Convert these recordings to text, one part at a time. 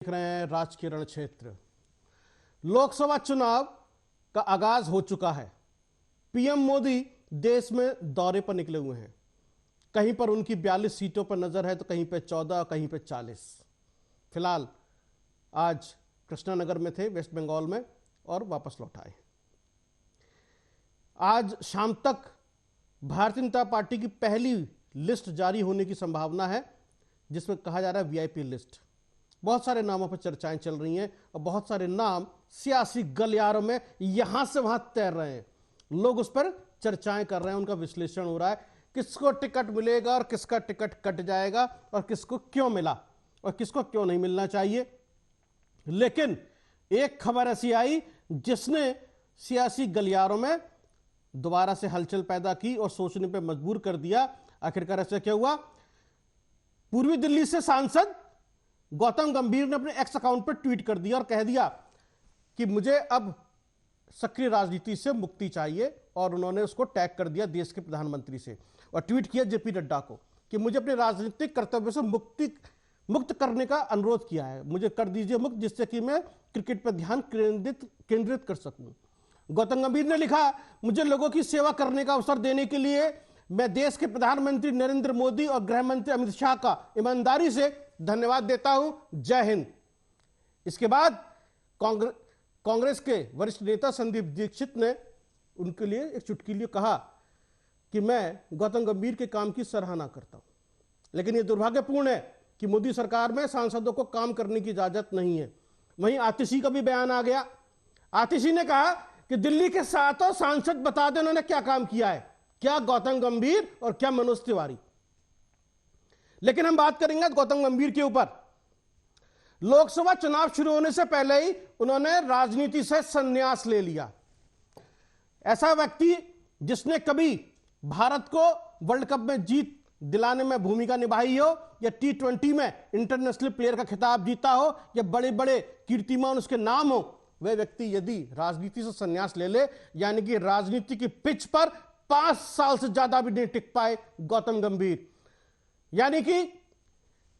देख रहे हैं राजकीय रण क्षेत्र। लोकसभा चुनाव का आगाज हो चुका है। पीएम मोदी देश में दौरे पर निकले हुए हैं। कहीं पर उनकी 42 सीटों पर नजर है तो कहीं पे 14, कहीं पे 40। फिलहाल आज कृष्णानगर में थे, वेस्ट बंगाल में, और वापस लौट आए। आज शाम तक भारतीय जनता पार्टी की पहली लिस्ट जारी होने की संभावना है, जिसमें कहा जा रहा है वीआईपी लिस्ट। बहुत सारे नामों पर चर्चाएं चल रही हैं और बहुत सारे नाम सियासी गलियारों में यहां से वहां तैर रहे हैं। लोग उस पर चर्चाएं कर रहे हैं, उनका विश्लेषण हो रहा है, किसको टिकट मिलेगा और किसका टिकट कट जाएगा और किसको क्यों मिला और किसको क्यों नहीं मिलना चाहिए। लेकिन एक खबर ऐसी आई जिसने सियासी गलियारों में दोबारा से हलचल पैदा की और सोचने पर मजबूर कर दिया। आखिरकार ऐसा क्या हुआ? पूर्वी दिल्ली से सांसद गौतम गंभीर ने अपने एक्स अकाउंट पर ट्वीट कर दिया और कह दिया कि मुझे अब सक्रिय राजनीति से मुक्ति चाहिए, और उन्होंने उसको टैग कर दिया देश के प्रधानमंत्री से और ट्वीट किया जेपी नड्डा को कि मुझे अपने राजनीतिक कर्तव्य से मुक्त करने का अनुरोध किया है, मुझे कर दीजिए मुक्त, जिससे कि मैं क्रिकेट पर ध्यान केंद्रित कर सकूं। गौतम गंभीर ने लिखा, मुझे लोगों की सेवा करने का अवसर देने के लिए मैं देश के प्रधानमंत्री नरेंद्र मोदी और गृह मंत्री अमित शाह का ईमानदारी से धन्यवाद देता हूं। जय हिंद। इसके बाद कांग्रेस के वरिष्ठ नेता संदीप दीक्षित ने उनके लिए एक चुटकी लिए कहा कि मैं गौतम गंभीर के काम की सराहना करता हूं, लेकिन यह दुर्भाग्यपूर्ण है कि मोदी सरकार में सांसदों को काम करने की इजाजत नहीं है। वहीं आतिशी का भी बयान आ गया। आतिशी ने कहा कि दिल्ली के 7 सांसद बता दें उन्होंने क्या काम किया है, क्या गौतम गंभीर और क्या मनोज तिवारी। लेकिन हम बात करेंगे गौतम गंभीर के ऊपर। लोकसभा चुनाव शुरू होने से पहले ही उन्होंने राजनीति से संन्यास ले लिया। ऐसा व्यक्ति जिसने कभी भारत को वर्ल्ड कप में जीत दिलाने में भूमिका निभाई हो, या T20 में इंटरनेशनल प्लेयर का खिताब जीता हो, या बड़े बड़े कीर्तिमान उसके नाम हो, वह व्यक्ति यदि राजनीति से संन्यास ले ले, यानी कि राजनीति की पिच पर 5 साल से ज्यादा भी नहीं टिक पाए गौतम गंभीर, यानी कि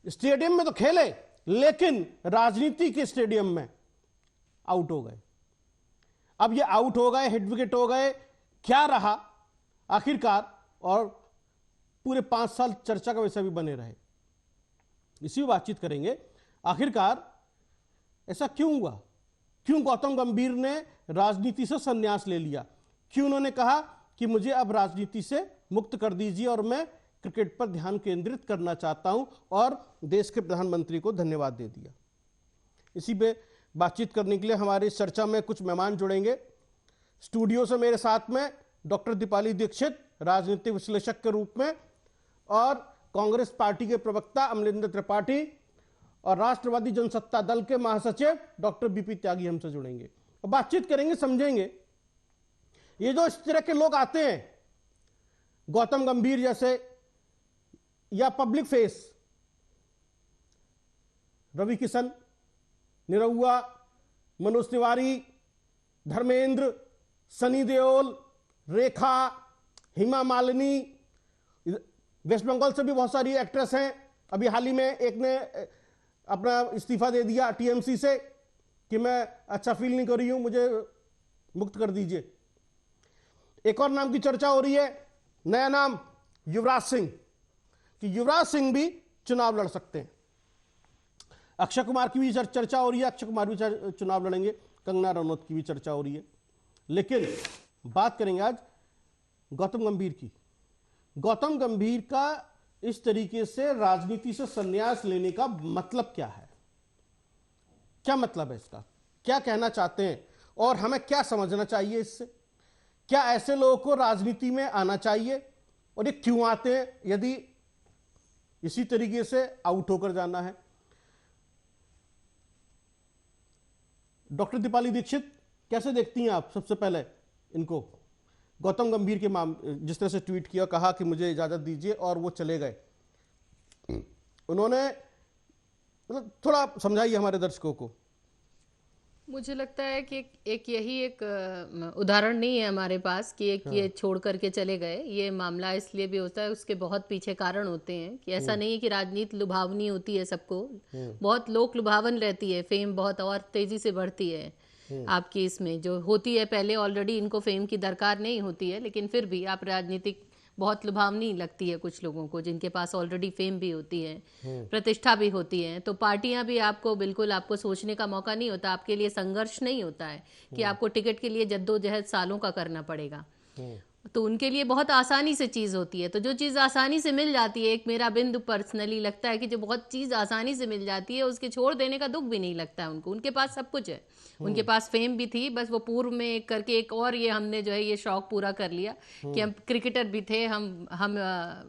स्टेडियम में तो खेले लेकिन राजनीति के स्टेडियम में आउट हो गए। अब ये आउट हो गए, हिट विकेट हो गए, क्या रहा आखिरकार, और पूरे 5 साल चर्चा का वैसा भी बने रहे। इसी बातचीत करेंगे आखिरकार ऐसा क्यों हुआ, क्यों गौतम गंभीर ने राजनीति से संन्यास ले लिया, क्यों उन्होंने कहा कि मुझे अब राजनीति से मुक्त कर दीजिए और मैं क्रिकेट पर ध्यान केंद्रित करना चाहता हूं, और देश के प्रधानमंत्री को धन्यवाद दे दिया। इसी पे बातचीत करने के लिए हमारी इस चर्चा में कुछ मेहमान जुड़ेंगे। स्टूडियो से मेरे साथ में डॉक्टर दीपाली दीक्षित, राजनीतिक विश्लेषक के रूप में, और कांग्रेस पार्टी के प्रवक्ता अमरिंदर त्रिपाठी, और राष्ट्रवादी जनसत्ता दल के महासचिव डॉक्टर बीपी त्यागी हमसे जुड़ेंगे और बातचीत करेंगे, समझेंगे ये जो इस तरह के लोग आते हैं, गौतम गंभीर जैसे, या पब्लिक फेस रवि किशन, निरहुआ, मनोज तिवारी, धर्मेंद्र, सनी देओल, रेखा, हेमा मालिनी, वेस्ट बंगाल से भी बहुत सारी एक्ट्रेस हैं। अभी हाल ही में एक ने अपना इस्तीफा दे दिया टीएमसी से कि मैं अच्छा फील नहीं कर रही हूं, मुझे मुक्त कर दीजिए। एक और नाम की चर्चा हो रही है, नया नाम युवराज सिंह, कि युवराज सिंह भी चुनाव लड़ सकते हैं। अक्षय कुमार की भी चर्चा हो रही है, अक्षय कुमार भी चुनाव लड़ेंगे। कंगना रनौत की भी चर्चा हो रही है। लेकिन बात करेंगे आज गौतम गंभीर की। गौतम गंभीर का इस तरीके से राजनीति से संन्यास लेने का मतलब क्या है, क्या मतलब है इसका, क्या कहना चाहते हैं, और हमें क्या समझना चाहिए इससे? क्या ऐसे लोगों को राजनीति में आना चाहिए, और ये क्यों आते हैं यदि इसी तरीके से आउट होकर जाना है? डॉक्टर दीपाली दीक्षित, कैसे देखती हैं आप सबसे पहले इनको, गौतम गंभीर के जिस तरह से ट्वीट किया, कहा कि मुझे इजाजत दीजिए और वो चले गए, उन्होंने मतलब थोड़ा समझाइए हमारे दर्शकों को। मुझे लगता है कि एक यही एक उदाहरण नहीं है हमारे पास कि एक ये छोड़ करके चले गए। ये मामला इसलिए भी होता है, उसके बहुत पीछे कारण होते हैं कि ऐसा नहीं है कि राजनीति लुभावनी होती है सबको। बहुत लोक लुभावन रहती है, फेम बहुत और तेजी से बढ़ती है आपकी इसमें जो होती है। पहले ऑलरेडी इनको फेम की दरकार नहीं होती है, लेकिन फिर भी आप राजनीतिक बहुत लुभावनी लगती है कुछ लोगों को जिनके पास ऑलरेडी फेम भी होती है, प्रतिष्ठा भी होती है। तो पार्टियां भी आपको बिल्कुल आपको सोचने का मौका नहीं होता, आपके लिए संघर्ष नहीं होता है कि आपको टिकट के लिए जद्दोजहद सालों का करना पड़ेगा। तो उनके लिए बहुत आसानी से चीज होती है। तो जो चीज आसानी से मिल जाती है, एक मेरा बिंदु पर्सनली लगता है कि जो बहुत चीज आसानी से मिल जाती है उसके छोड़ देने का दुख भी नहीं लगता है उनको। उनके पास सब कुछ है, उनके पास फेम भी थी, बस वो पूर्व में एक करके एक और ये हमने जो है ये शौक पूरा कर लिया कि हम क्रिकेटर भी थे, हम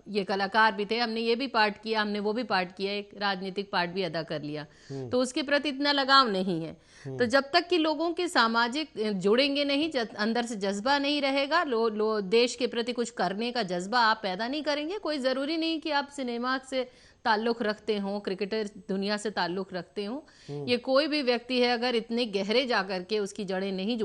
ये कलाकार भी थे, हमने ये भी पार्ट किया, हमने वो भी पार्ट किया, एक राजनीतिक पार्ट भी अदा कर लिया। तो उसके प्रति इतना लगाव नहीं है। तो जब तक कि लोगों के सामाजिक जुड़ेंगे नहीं, अंदर से जज्बा नहीं रहेगा, देश के प्रति कुछ करने का जज्बा आप पैदा नहीं करेंगे। कोई जरूरी नहीं कि आप सिनेमा से ताल्लुक रखते हो, क्रिकेटर दुनिया से ताल्लुक रखते हो। ये कोई भी व्यक्ति है अगर इतने गहरे जाकर के उसकी जड़ें नहीं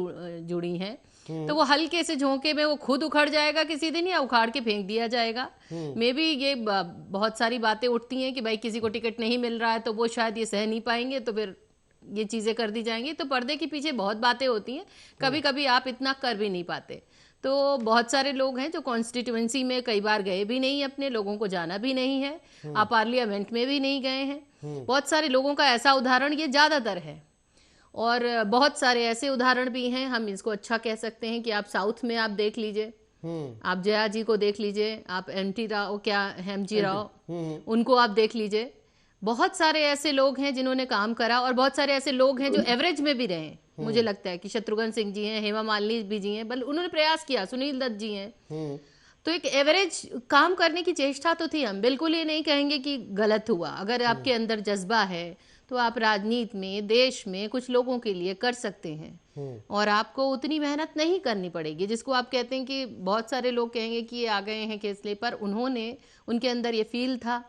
जुड़ी हैं तो वो हल्के से झोंके में वो खुद उखड़ जाएगा किसी दिन, या उखाड़ के फेंक दिया जाएगा। मे भी ये बहुत सारी बातें उठती हैं कि भाई किसी को टिकट नहीं मिल रहा है तो वो शायद ये सह नहीं पाएंगे, तो फिर ये चीजें कर दी जाएंगी। तो पर्दे के पीछे बहुत बातें होती हैं, कभी कभी आप इतना कर भी नहीं पाते। तो बहुत सारे लोग हैं जो कॉन्स्टिट्यूएंसी में कई बार गए भी नहीं, अपने लोगों को जाना भी नहीं है, आप पार्लियामेंट में भी नहीं गए हैं। बहुत सारे लोगों का ऐसा उदाहरण ये ज्यादातर है। और बहुत सारे ऐसे उदाहरण भी हैं, हम इसको अच्छा कह सकते हैं कि आप साउथ में आप देख लीजिए, आप जया जी को देख लीजिए, आप एमटी राव हेमजी राव उनको आप देख लीजिए। बहुत सारे ऐसे लोग हैं जिन्होंने काम करा, और बहुत सारे ऐसे लोग हैं जो एवरेज में भी रहे। मुझे लगता है कि शत्रुघ्न सिंह जी हैं, हेमा मालिनी भी जी हैं, बल्कि उन्होंने प्रयास किया, सुनील दत्त जी हैं। तो एक एवरेज काम करने की चेष्टा तो थी। हम बिल्कुल ये नहीं कहेंगे कि गलत हुआ। अगर आपके अंदर जज्बा है तो आप राजनीति में, देश में कुछ लोगों के लिए कर सकते हैं, और आपको उतनी मेहनत नहीं करनी पड़ेगी जिसको आप कहते हैं कि बहुत सारे लोग कहेंगे कि ये आ गए हैं कि इसलिए, पर उन्होंने, उनके अंदर ये फील था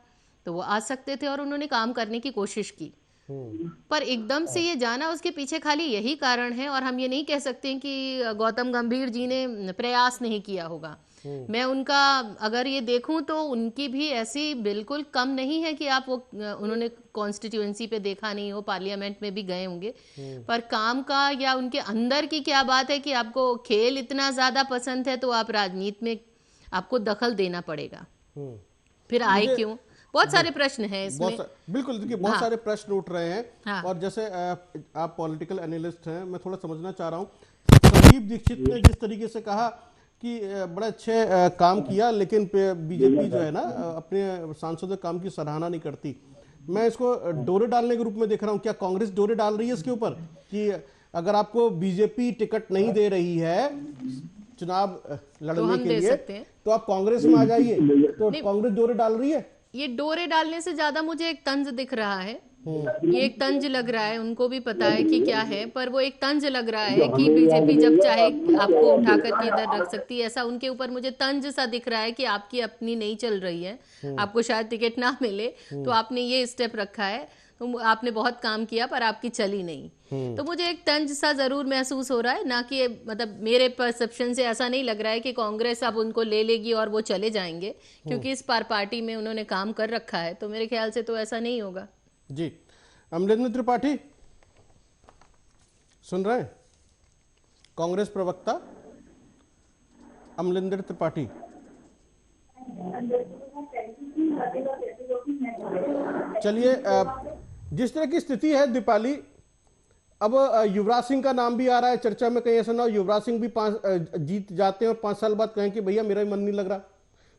तो वो आ सकते थे और उन्होंने काम करने की कोशिश की। पर एकदम से ये जाना, उसके पीछे खाली यही कारण है। और हम ये नहीं कह सकते कि गौतम गंभीर जी ने प्रयास नहीं किया होगा। मैं उनका अगर ये देखूं तो उनकी भी ऐसी बिल्कुल कम नहीं है कि आप वो उन्होंने कॉन्स्टिट्यूएंसी पे देखा नहीं हो, पार्लियामेंट में भी गए होंगे। पर काम का या उनके अंदर की क्या बात है कि आपको खेल इतना ज्यादा पसंद है तो आप राजनीति में आपको दखल देना पड़ेगा। फिर आए क्यों? बहुत सारे प्रश्न हैं इसमें। बिल्कुल, देखिए बहुत सारे प्रश्न उठ रहे हैं। और जैसे आप पॉलिटिकल एनालिस्ट हैं, मैं थोड़ा समझना चाह रहा हूँ, संदीप दीक्षित ने जिस तरीके से कहा कि बड़ा अच्छे काम किया, लेकिन बीजेपी जो है ना अपने सांसदों काम की सराहना नहीं करती। मैं इसको डोरे डालने के रूप में देख रहा हूँ। क्या कांग्रेस डोरे डाल रही है इसके ऊपर कि अगर आपको बीजेपी टिकट नहीं दे रही है चुनाव लड़ने के लिए तो आप कांग्रेस में आ जाइए? तो कांग्रेस डोरे डाल रही है? ये डोरे डालने से ज्यादा मुझे एक तंज दिख रहा है। ये एक तंज लग रहा है, उनको भी पता है कि क्या है, पर वो एक तंज लग रहा है कि बीजेपी जब चाहे आपको उठा करके इधर रख सकती है। ऐसा उनके ऊपर मुझे तंज सा दिख रहा है कि आपकी अपनी नहीं चल रही है, आपको शायद टिकट ना मिले तो आपने ये स्टेप रखा है, तो आपने बहुत काम किया पर आपकी चली नहीं। तो मुझे एक तंज सा जरूर महसूस हो रहा है, ना कि मतलब मेरे परसेप्शन से ऐसा नहीं लग रहा है कि कांग्रेस अब उनको ले लेगी और वो चले जाएंगे, क्योंकि इस बार पार्टी में उन्होंने काम कर रखा है। तो मेरे ख्याल से तो ऐसा नहीं होगा। जी, अमलेंद्र त्रिपाठी सुन रहे हैं? कांग्रेस प्रवक्ता अमलेंद्र त्रिपाठी। चलिए, जिस तरह की स्थिति है दीपाली, अब युवराज सिंह का नाम भी आ रहा है चर्चा में। कहीं ऐसा ना हो युवराज सिंह भी जीत जाते हैं और 5 साल बाद कहें कि भैया मेरा ही मन नहीं लग रहा,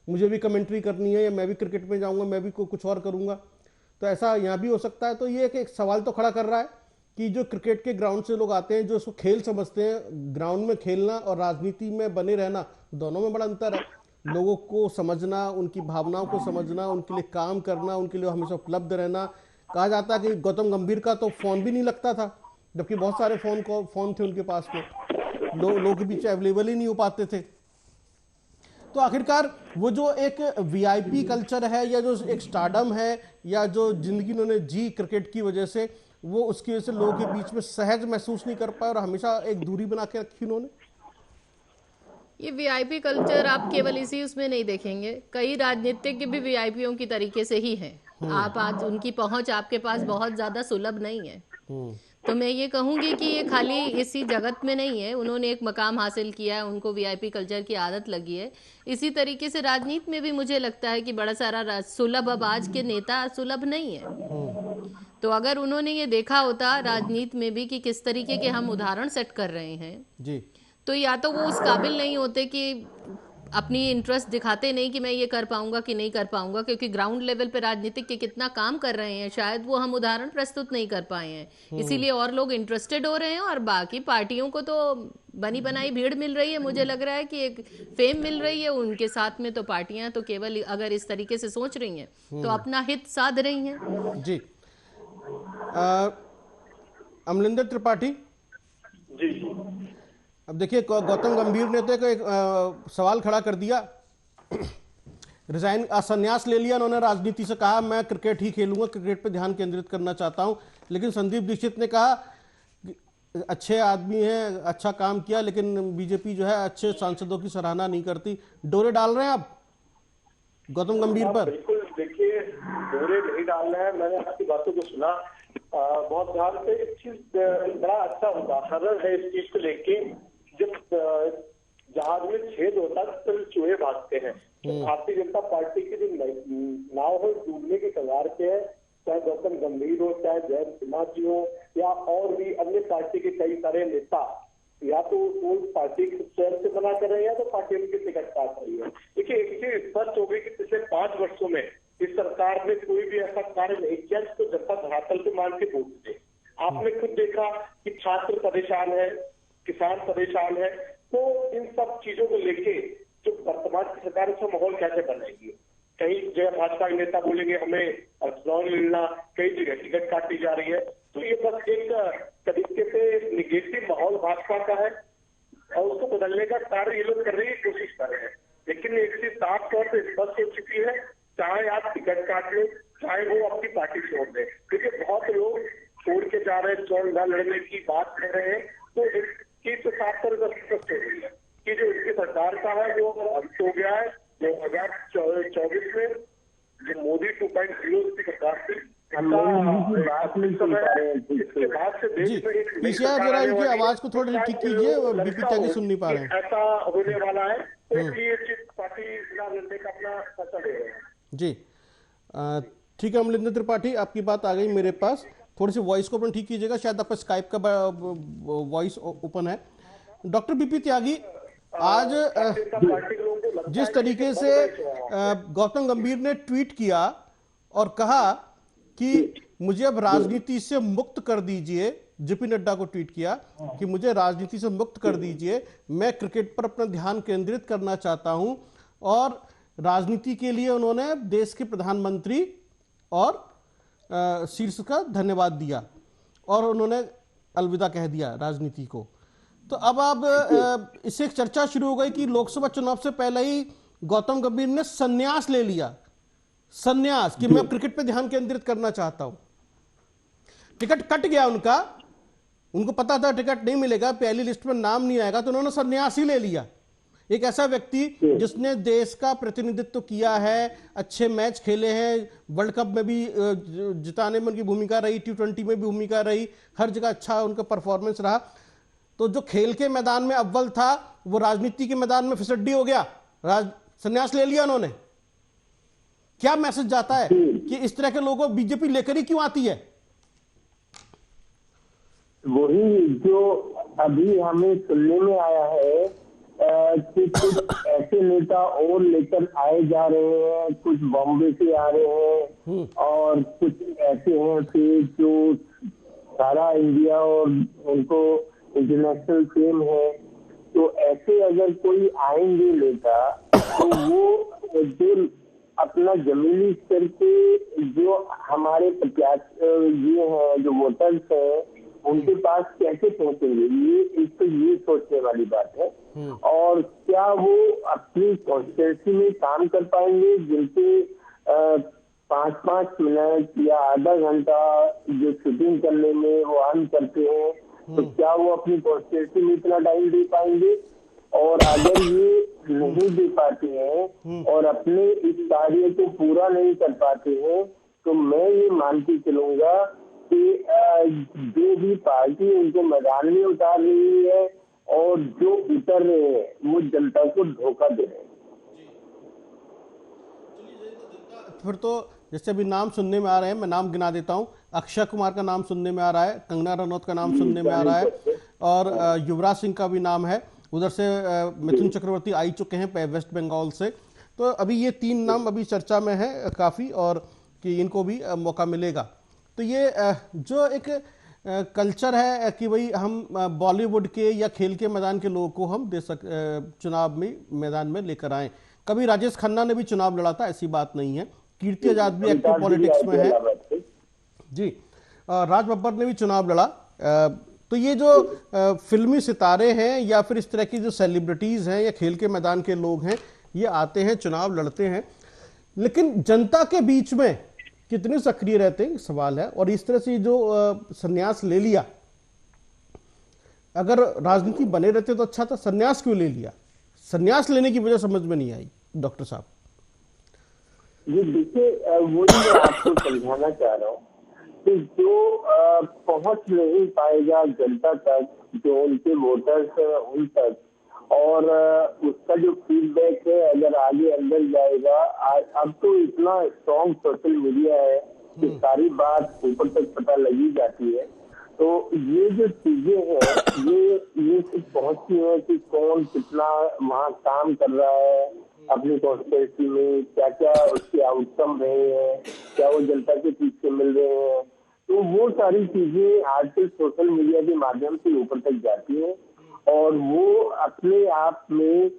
मुझे भी कमेंट्री करनी है, या मैं भी क्रिकेट में जाऊंगा, मैं भी कुछ और करूंगा। तो ऐसा यहाँ भी हो सकता है। तो ये एक सवाल तो खड़ा कर रहा है कि जो क्रिकेट के ग्राउंड से लोग आते हैं, जो उसको खेल समझते हैं, ग्राउंड में खेलना और राजनीति में बने रहना, दोनों में बड़ा अंतर है। लोगों को समझना, उनकी भावनाओं को समझना, उनके लिए काम करना, उनके लिए हमेशा उपलब्ध रहना। कहा जाता है कि गौतम गंभीर का तो फोन भी नहीं लगता था, जबकि बहुत सारे फोन थे उनके पास में, लोगों के बीच अवेलेबल ही नहीं हो पाते थे। तो आखिरकार वो जो एक वीआईपी कल्चर है, या जो एक स्टारडम है, या जो जिंदगी उन्होंने जी क्रिकेट की वजह से, वो उसकी वजह से लोगों के बीच में सहज महसूस नहीं कर पाए और हमेशा एक दूरी बना के रखी उन्होंने? ये वीआईपी कल्चर आप केवल इसी उसमें नहीं देखेंगे, कई राजनीतिज्ञ भी वीआईपीओ की तरीके से ही हैं। आप आज उनकी पहुंच आपके पास बहुत ज्यादा सुलभ नहीं है। तो मैं ये कहूंगी कि ये खाली इसी जगत में नहीं है, उन्होंने एक मकाम हासिल किया है, उनको वीआईपी कल्चर की आदत लगी है। इसी तरीके से राजनीति में भी मुझे लगता है कि बड़ा सारा सुलभ, अब आज के नेता सुलभ नहीं है। तो अगर उन्होंने ये देखा होता राजनीति में भी कि किस तरीके के हम उदाहरण सेट कर रहे हैं जी, तो या तो वो उस काबिल नहीं होते कि अपनी इंटरेस्ट दिखाते नहीं कि मैं ये कर पाऊंगा कि नहीं कर पाऊंगा, क्योंकि ग्राउंड लेवल पे राजनीतिक के कितना काम कर रहे हैं शायद वो हम उदाहरण प्रस्तुत नहीं कर पाए हैं, इसीलिए और लोग इंटरेस्टेड हो रहे हैं। और बाकी पार्टियों को तो बनी बनाई भीड़ मिल रही है, मुझे लग रहा है कि एक फेम मिल रही है उनके साथ में। तो पार्टियां तो केवल अगर इस तरीके से सोच रही हैं तो अपना हित साध रही हैं। जी। अमरिंदर त्रिपाठी जी। अब देखिए, गौतम गंभीर ने तो एक सवाल खड़ा कर दिया, संन्यास ले लिया उन्होंने राजनीति से, कहा मैं क्रिकेट ही खेलूंगा, क्रिकेट पे ध्यान केंद्रित करना चाहता हूं। लेकिन संदीप दीक्षित ने कहा अच्छे आदमी हैं, अच्छा काम किया, लेकिन बीजेपी जो है अच्छे सांसदों की सराहना नहीं करती। डोरे डाल रहे हैं आप गौतम गंभीर पर? बिल्कुल, देखिए डोरे नहीं डाल रहे हैं। मैंने आपकी बातों को सुना बहुत ध्यान से। एक चीज बड़ा अच्छा उदाहरण है इस चीज को लेके, जब जहाज में छेद होता है तो चूहे भागते हैं। तो भारतीय जनता पार्टी की जो नाव है डूबने के कगार पे है, चाहे गौतम गंभीर हो, चाहे जयंत सिन्हा जी हो, या और भी अन्य पार्टी के कई सारे नेता, या तो वो पार्टी स्वयं से बना कर रहे हैं या तो पार्टी उनकी टिकट काट रही है। देखिए, एक चीज स्पष्ट हो गई कि पिछले 5 वर्षों में इस सरकार ने कोई भी ऐसा कार्य नहीं किया जिसको जनता धरातल पे मान के वोट दे। आपने खुद देखा कि छात्र परेशान है, किसान परेशान है। तो इन सब चीजों को लेके जो वर्तमान की सरकार उसका माहौल कैसे बनाएगी? कई जगह भाजपा के नेता बोलेंगे हमें चुनाव लड़ना, कई जगह टिकट काटी जा रही है। तो ये बस एक तरीके से निगेटिव माहौल भाजपा का है और उसको बदलने का कार्य ये लोग करने की कोशिश कर रहे हैं। लेकिन एक चीज साफ तौर पर स्पष्ट हो चुकी है, चाहे आप टिकट काट लो, चाहे वो अपनी पार्टी छोड़ दे, क्योंकि बहुत लोग छोड़ के जा रहे हैं, चुनाव न लड़ने की बात कर रहे हैं। तो एक चीज तो साफ तौर पर स्पष्ट हो गई है कि जो उनकी सरकार का है वो अंत हो गया है। 2024 में जो मोदी 2.0 की सरकार थी, जरा इनकी आवाज को थोड़ी ठीक कीजिए, बीपी ताकि सुन नहीं पा रहे हैं। ऐसा होने वाला है, तो इसलिए पार्टी चुनाव लड़ने का अपना फैसला ले रहे हैं। जी, ठीक है अमरिंदर त्रिपाठी, आपकी बात आ गई मेरे पास। थोड़ी सी वॉइस को अपन ठीक कीजिएगा, शायद आपका स्काइप का वॉइस ओपन है। डॉक्टर बीपी त्यागी, आज जिस तरीके से गौतम गंभीर ने ट्वीट किया और कहा कि मुझे अब राजनीति से मुक्त कर दीजिए, जेपी नड्डा को ट्वीट किया कि मुझे राजनीति से मुक्त कर दीजिए, मैं क्रिकेट पर अपना ध्यान केंद्रित करना चाहता हूं। और राजनीति के लिए उन्होंने देश के प्रधानमंत्री और शीर्ष का धन्यवाद दिया और उन्होंने अलविदा कह दिया राजनीति को। तो अब आप इससे एक चर्चा शुरू हो गई कि लोकसभा चुनाव से पहले ही गौतम गंभीर ने संन्यास ले लिया, संन्यास कि मैं क्रिकेट पे ध्यान केंद्रित करना चाहता हूं। टिकट कट गया उनका, उनको पता था टिकट नहीं मिलेगा, पहली लिस्ट में नाम नहीं आएगा, तो उन्होंने संन्यास ही ले लिया। एक ऐसा व्यक्ति जिसने देश का प्रतिनिधित्व किया है, अच्छे मैच खेले हैं, वर्ल्ड कप में भी जिताने में उनकी भूमिका रही, T20 में भी भूमिका रही, हर जगह अच्छा उनका परफॉर्मेंस रहा। तो जो खेल के मैदान में अव्वल था वो राजनीति के मैदान में फिसड्डी हो गया, संन्यास ले लिया उन्होंने। क्या मैसेज जाता है कि इस तरह के लोगों को बीजेपी लेकर ही क्यों आती है? वही जो अभी हमें सुनने में आया है कि कुछ ऐसे नेता और लेकर आए जा रहे हैं, कुछ बॉम्बे से आ रहे हैं और कुछ ऐसे हैं कि जो सारा इंडिया और उनको इंटरनेशनल फेम है। तो ऐसे अगर कोई आएंगे नेता तो वो जो अपना जमीनी स्तर के जो हमारे प्रत्याशी ये हैं, जो वोटर्स हैं, उनके पास कैसे पहुंचेंगे, ये एक तो ये सोचने वाली बात है। और क्या वो अपनी कॉन्स्टिट्यूंसी में काम कर पाएंगे, जिनके 5-5 मिनट या आधा घंटा जो शूटिंग करने में वो अर्न करते हैं, तो क्या वो अपनी कॉन्स्टिट्यूंसी में इतना टाइम दे पाएंगे? और अगर ये नहीं दे पाते हैं और अपने इस कार्य को पूरा नहीं कर पाते हैं, तो मैं ये मान के चलूंगा कि जो भी पार्टी उनको मैदान में उतार रही है और जो उतर रहे हैं वो जनता को धोखा दे रहे हैं। फिर तो जैसे अभी नाम सुनने में आ रहे हैं, मैं नाम गिना देता हूं। अक्षय कुमार का नाम सुनने में आ रहा है, कंगना रनौत का नाम सुनने में आ रहा है, और युवराज सिंह का भी नाम है। उधर से मिथुन चक्रवर्ती आई चुके हैं वेस्ट बंगाल से। तो अभी ये 3 नाम अभी चर्चा में है काफ़ी, और कि इनको भी मौका मिलेगा। तो ये जो एक कल्चर है कि भाई हम बॉलीवुड के या खेल के मैदान के लोगों को हम चुनाव में मैदान में लेकर आए। कभी राजेश खन्ना ने भी चुनाव लड़ा था, ऐसी बात नहीं है। कीर्ति आजाद भी एक्टिव पॉलिटिक्स में है जी। राज बब्बर ने भी चुनाव लड़ा। तो ये जो फिल्मी सितारे हैं या फिर इस तरह की जो सेलिब्रिटीज हैं या खेल के मैदान के लोग हैं, ये आते हैं, चुनाव लड़ते हैं, लेकिन जनता के बीच में कितने सक्रिय रहते हैं सवाल है। और इस तरह से जो संन्यास ले लिया, अगर राजनीति बने रहते तो अच्छा था, संन्यास क्यों ले लिया? संन्यास लेने की वजह समझ में नहीं आई डॉक्टर साहब। ये देखिए, वही मैं आपको समझाना चाह रहा हूँ कि जो पहुंच नहीं पाएगा जनता तक, जो उनके वोटर्स हैं उन तक, और उसका जो फीडबैक है अगर आगे अंदर जाएगा। अब तो इतना स्ट्रॉन्ग सोशल मीडिया है कि सारी बात ऊपर तक पता लगी जाती है। तो ये जो चीजें हैं ये पहुंचती है कि कौन कितना वहाँ काम कर रहा है अपनी कॉन्स्टिट्यूंसी में, क्या क्या उसके आउटकम रहे हैं, क्या वो जनता के पीछे मिल रहे हैं। तो वो सारी चीजें आजकल सोशल मीडिया के माध्यम से ऊपर तक जाती हैं, और वो अपने आप में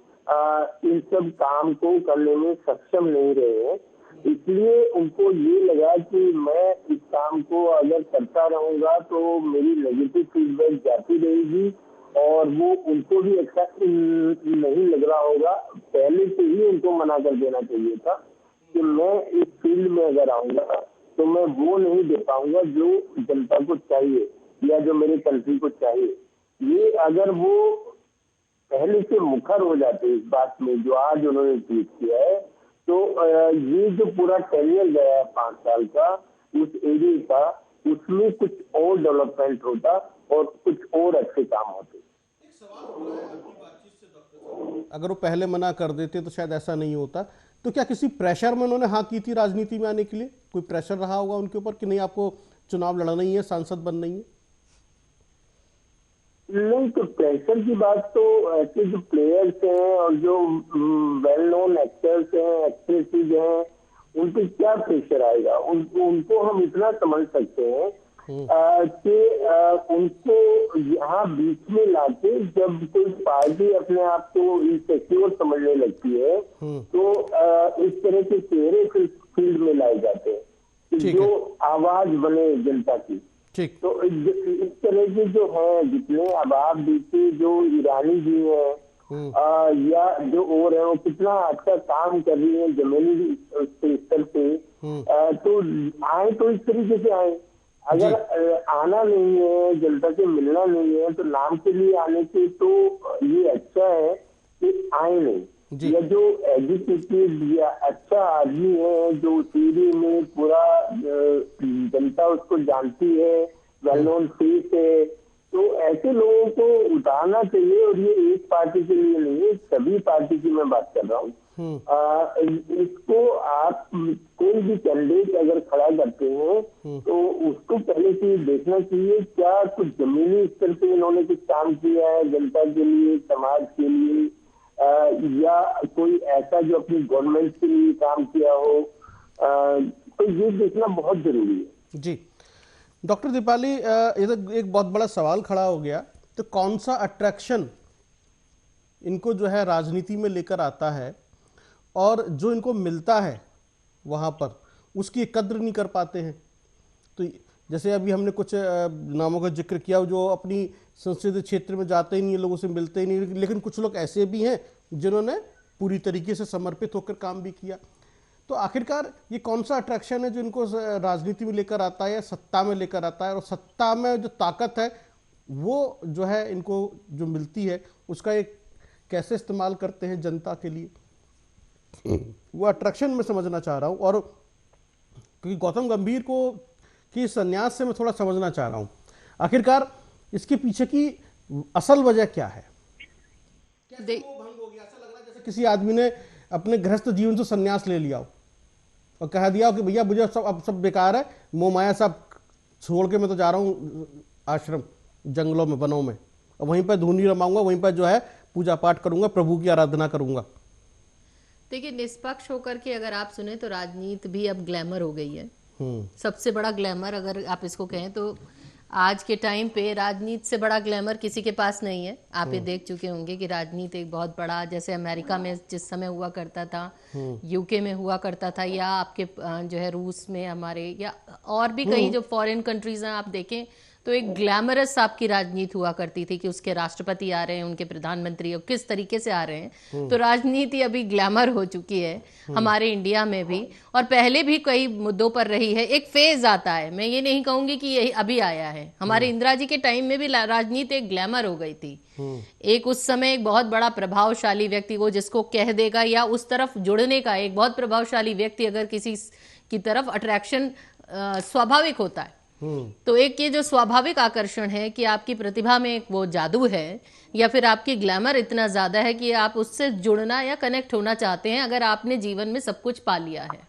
इन सब काम को करने में सक्षम नहीं रहे हैं। इसलिए उनको ये लगा कि मैं इस काम को अगर करता रहूंगा तो मेरी नेगेटिव फीडबैक जाती रहेगी, और वो उनको भी अच्छा नहीं लग रहा होगा। पहले से ही उनको मना कर देना चाहिए था कि मैं इस फील्ड में अगर आऊंगा तो मैं वो नहीं दे पाऊंगा जो जनता को चाहिए या जो मेरे कंट्री को चाहिए। ये अगर वो पहले से मुखर हो जाते इस बात में जो आज उन्होंने ट्वीट किया है, तो ये जो पूरा टेन्योर गया है 5 साल का उस एरिया का, उसमें कुछ और डेवलपमेंट होता और कुछ और अच्छे काम होते। अगर वो पहले मना कर देते तो शायद ऐसा नहीं होता। तो क्या किसी प्रेशर में उन्होंने हाँ की थी राजनीति में आने के लिए? कोई प्रेशर रहा होगा उनके ऊपर कि नहीं आपको चुनाव लड़ना ही है, सांसद बनना ही है? नहीं, तो प्रेशर की बात तो ऐसे जो प्लेयर्स हैं और जो वेल नोन एक्टर्स हैं, एक्ट्रेसेस हैं, उन पे क्या प्रेशर आएगा? उनको हम इतना समझ सकते हैं कि उनको यहाँ बीच में लाके जब कोई पार्टी अपने आप को इनसिक्योर समझने लगती है तो इस तरह के चेहरे फील्ड में लाए जाते हैं जो आवाज बने जनता की। तो इस तरह के जो है जितने अब आप देखिए, जो ईरानी जी हैं या जो और है, वो कितना अच्छा काम कर रही है जमीनी स्तर पे, तो आए तो इस तरीके से आए। अगर आना नहीं है, जनता से मिलना नहीं है, तो नाम के लिए आने से तो ये अच्छा है कि आए नहीं। या जो एजुकेटेड या अच्छा आदमी है, जो सीरी में पूरा जनता उसको जानती है, वेल नोन फेस है, तो ऐसे लोगों को उतारना चाहिए। और ये एक पार्टी के लिए नहीं है, सभी पार्टी की मैं बात कर रहा हूँ। इसको आप कोई भी कैंडिडेट अगर खड़ा करते हैं तो उसको पहले से देखना चाहिए क्या कुछ जमीनी स्तर पे इन्होंने कुछ काम किया है जनता के लिए, समाज के लिए, या कोई ऐसा जो अपनी गवर्नमेंट के लिए काम किया हो। तो ये देखना बहुत जरूरी है। जी डॉक्टर दीपाली, एक बहुत बड़ा सवाल खड़ा हो गया, तो कौन सा अट्रैक्शन इनको जो है राजनीति में लेकर आता है और जो इनको मिलता है वहाँ पर उसकी कद्र नहीं कर पाते हैं? तो जैसे अभी हमने कुछ नामों का जिक्र किया जो अपनी संसदीय क्षेत्र में जाते ही नहीं, लोगों से मिलते ही नहीं, लेकिन कुछ लोग ऐसे भी हैं जिन्होंने पूरी तरीके से समर्पित होकर काम भी किया। तो आखिरकार ये कौन सा अट्रैक्शन है जो इनको राजनीति में लेकर आता है या सत्ता में लेकर आता है, और सत्ता में जो ताकत है वो जो है इनको जो मिलती है उसका एक कैसे इस्तेमाल करते हैं जनता के लिए, वो अट्रैक्शन मैं समझना चाह रहा हूँ। और क्योंकि गौतम गंभीर को कि संन्यास से मैं थोड़ा समझना चाह रहा हूँ, आखिरकार इसके पीछे की असल वजह क्या है? कैसे वो भंग हो गया? ऐसा लग रहा है जैसे किसी आदमी ने अपने गृहस्थ जीवन से संन्यास ले लिया हो और कह दिया हो कि भैया मुझे अब सब बेकार है, मोह माया सब छोड़ के मैं तो जा रहा हूँ आश्रम, जंगलों में, वनों में, और वहीं पर धुनी रमाऊंगा, वहीं पर जो है पूजा पाठ करूंगा, प्रभु की आराधना करूंगा। देखिए, निष्पक्ष होकर के अगर आप सुने तो राजनीति भी अब ग्लैमर हो गई है। सबसे बड़ा ग्लैमर अगर आप इसको कहें तो आज के टाइम पे राजनीति से बड़ा ग्लैमर किसी के पास नहीं है। आप ये देख चुके होंगे कि राजनीति एक बहुत बड़ा, जैसे अमेरिका में जिस समय हुआ करता था, यूके में हुआ करता था, या आपके जो है रूस में हमारे, या और भी कई जो फॉरेन कंट्रीज हैं आप देखें तो एक ग्लैमरस आपकी राजनीति हुआ करती थी कि उसके राष्ट्रपति आ रहे हैं, उनके प्रधानमंत्री और किस तरीके से आ रहे हैं। तो राजनीति अभी ग्लैमर हो चुकी है हमारे इंडिया में भी, और पहले भी कई मुद्दों पर रही है। एक फेज आता है, मैं ये नहीं कहूंगी कि यही अभी आया है, हमारे इंदिरा जी के टाइम में भी राजनीति एक ग्लैमर हो गई थी। एक उस समय एक बहुत बड़ा प्रभावशाली व्यक्ति, वो जिसको कह देगा या उस तरफ जुड़ने का एक बहुत प्रभावशाली व्यक्ति अगर किसी की तरफ अट्रैक्शन स्वाभाविक होता है। तो एक ये जो स्वाभाविक आकर्षण है कि आपकी प्रतिभा में एक वो जादू है, या फिर आपकी ग्लैमर इतना ज्यादा है कि आप उससे जुड़ना या कनेक्ट होना चाहते हैं। अगर आपने जीवन में सब कुछ पा लिया है,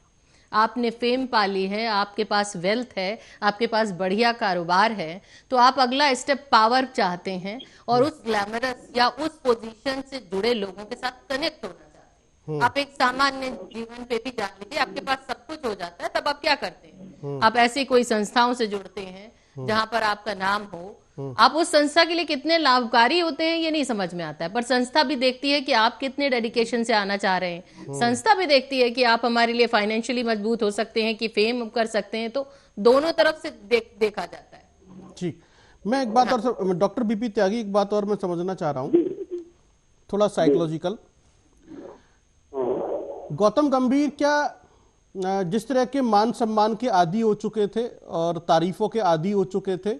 आपने फेम पा ली है, आपके पास वेल्थ है, आपके पास बढ़िया कारोबार है, तो आप अगला स्टेप पावर चाहते हैं और उस ग्लैमरस या उस पोजीशन से जुड़े लोगों के साथ कनेक्ट होना चाहते हैं। आप एक सामान्य जीवन पे भी जान लीजिए, आपके पास सब कुछ हो जाता है, तब आप क्या करते हैं? आप ऐसी कोई संस्थाओं से जुड़ते हैं जहां पर आपका नाम हो। आप उस संस्था के लिए कितने लाभकारी होते हैं ये नहीं समझ में आता है, पर संस्था भी देखती है कि आप कितने डेडिकेशन से आना चाह रहे हैं। संस्था भी देखती है कि आप हमारे लिए फाइनेंशियली मजबूत हो सकते हैं, कि फेम कर सकते हैं। तो दोनों तरफ से देखा जाता है। ठीक, मैं एक बात और डॉक्टर बीपी त्यागी, एक बात और मैं समझना चाह रहा हूँ, थोड़ा साइकोलॉजिकल। गौतम गंभीर क्या जिस तरह के मान सम्मान के आदी हो चुके थे और तारीफों के आदी हो चुके थे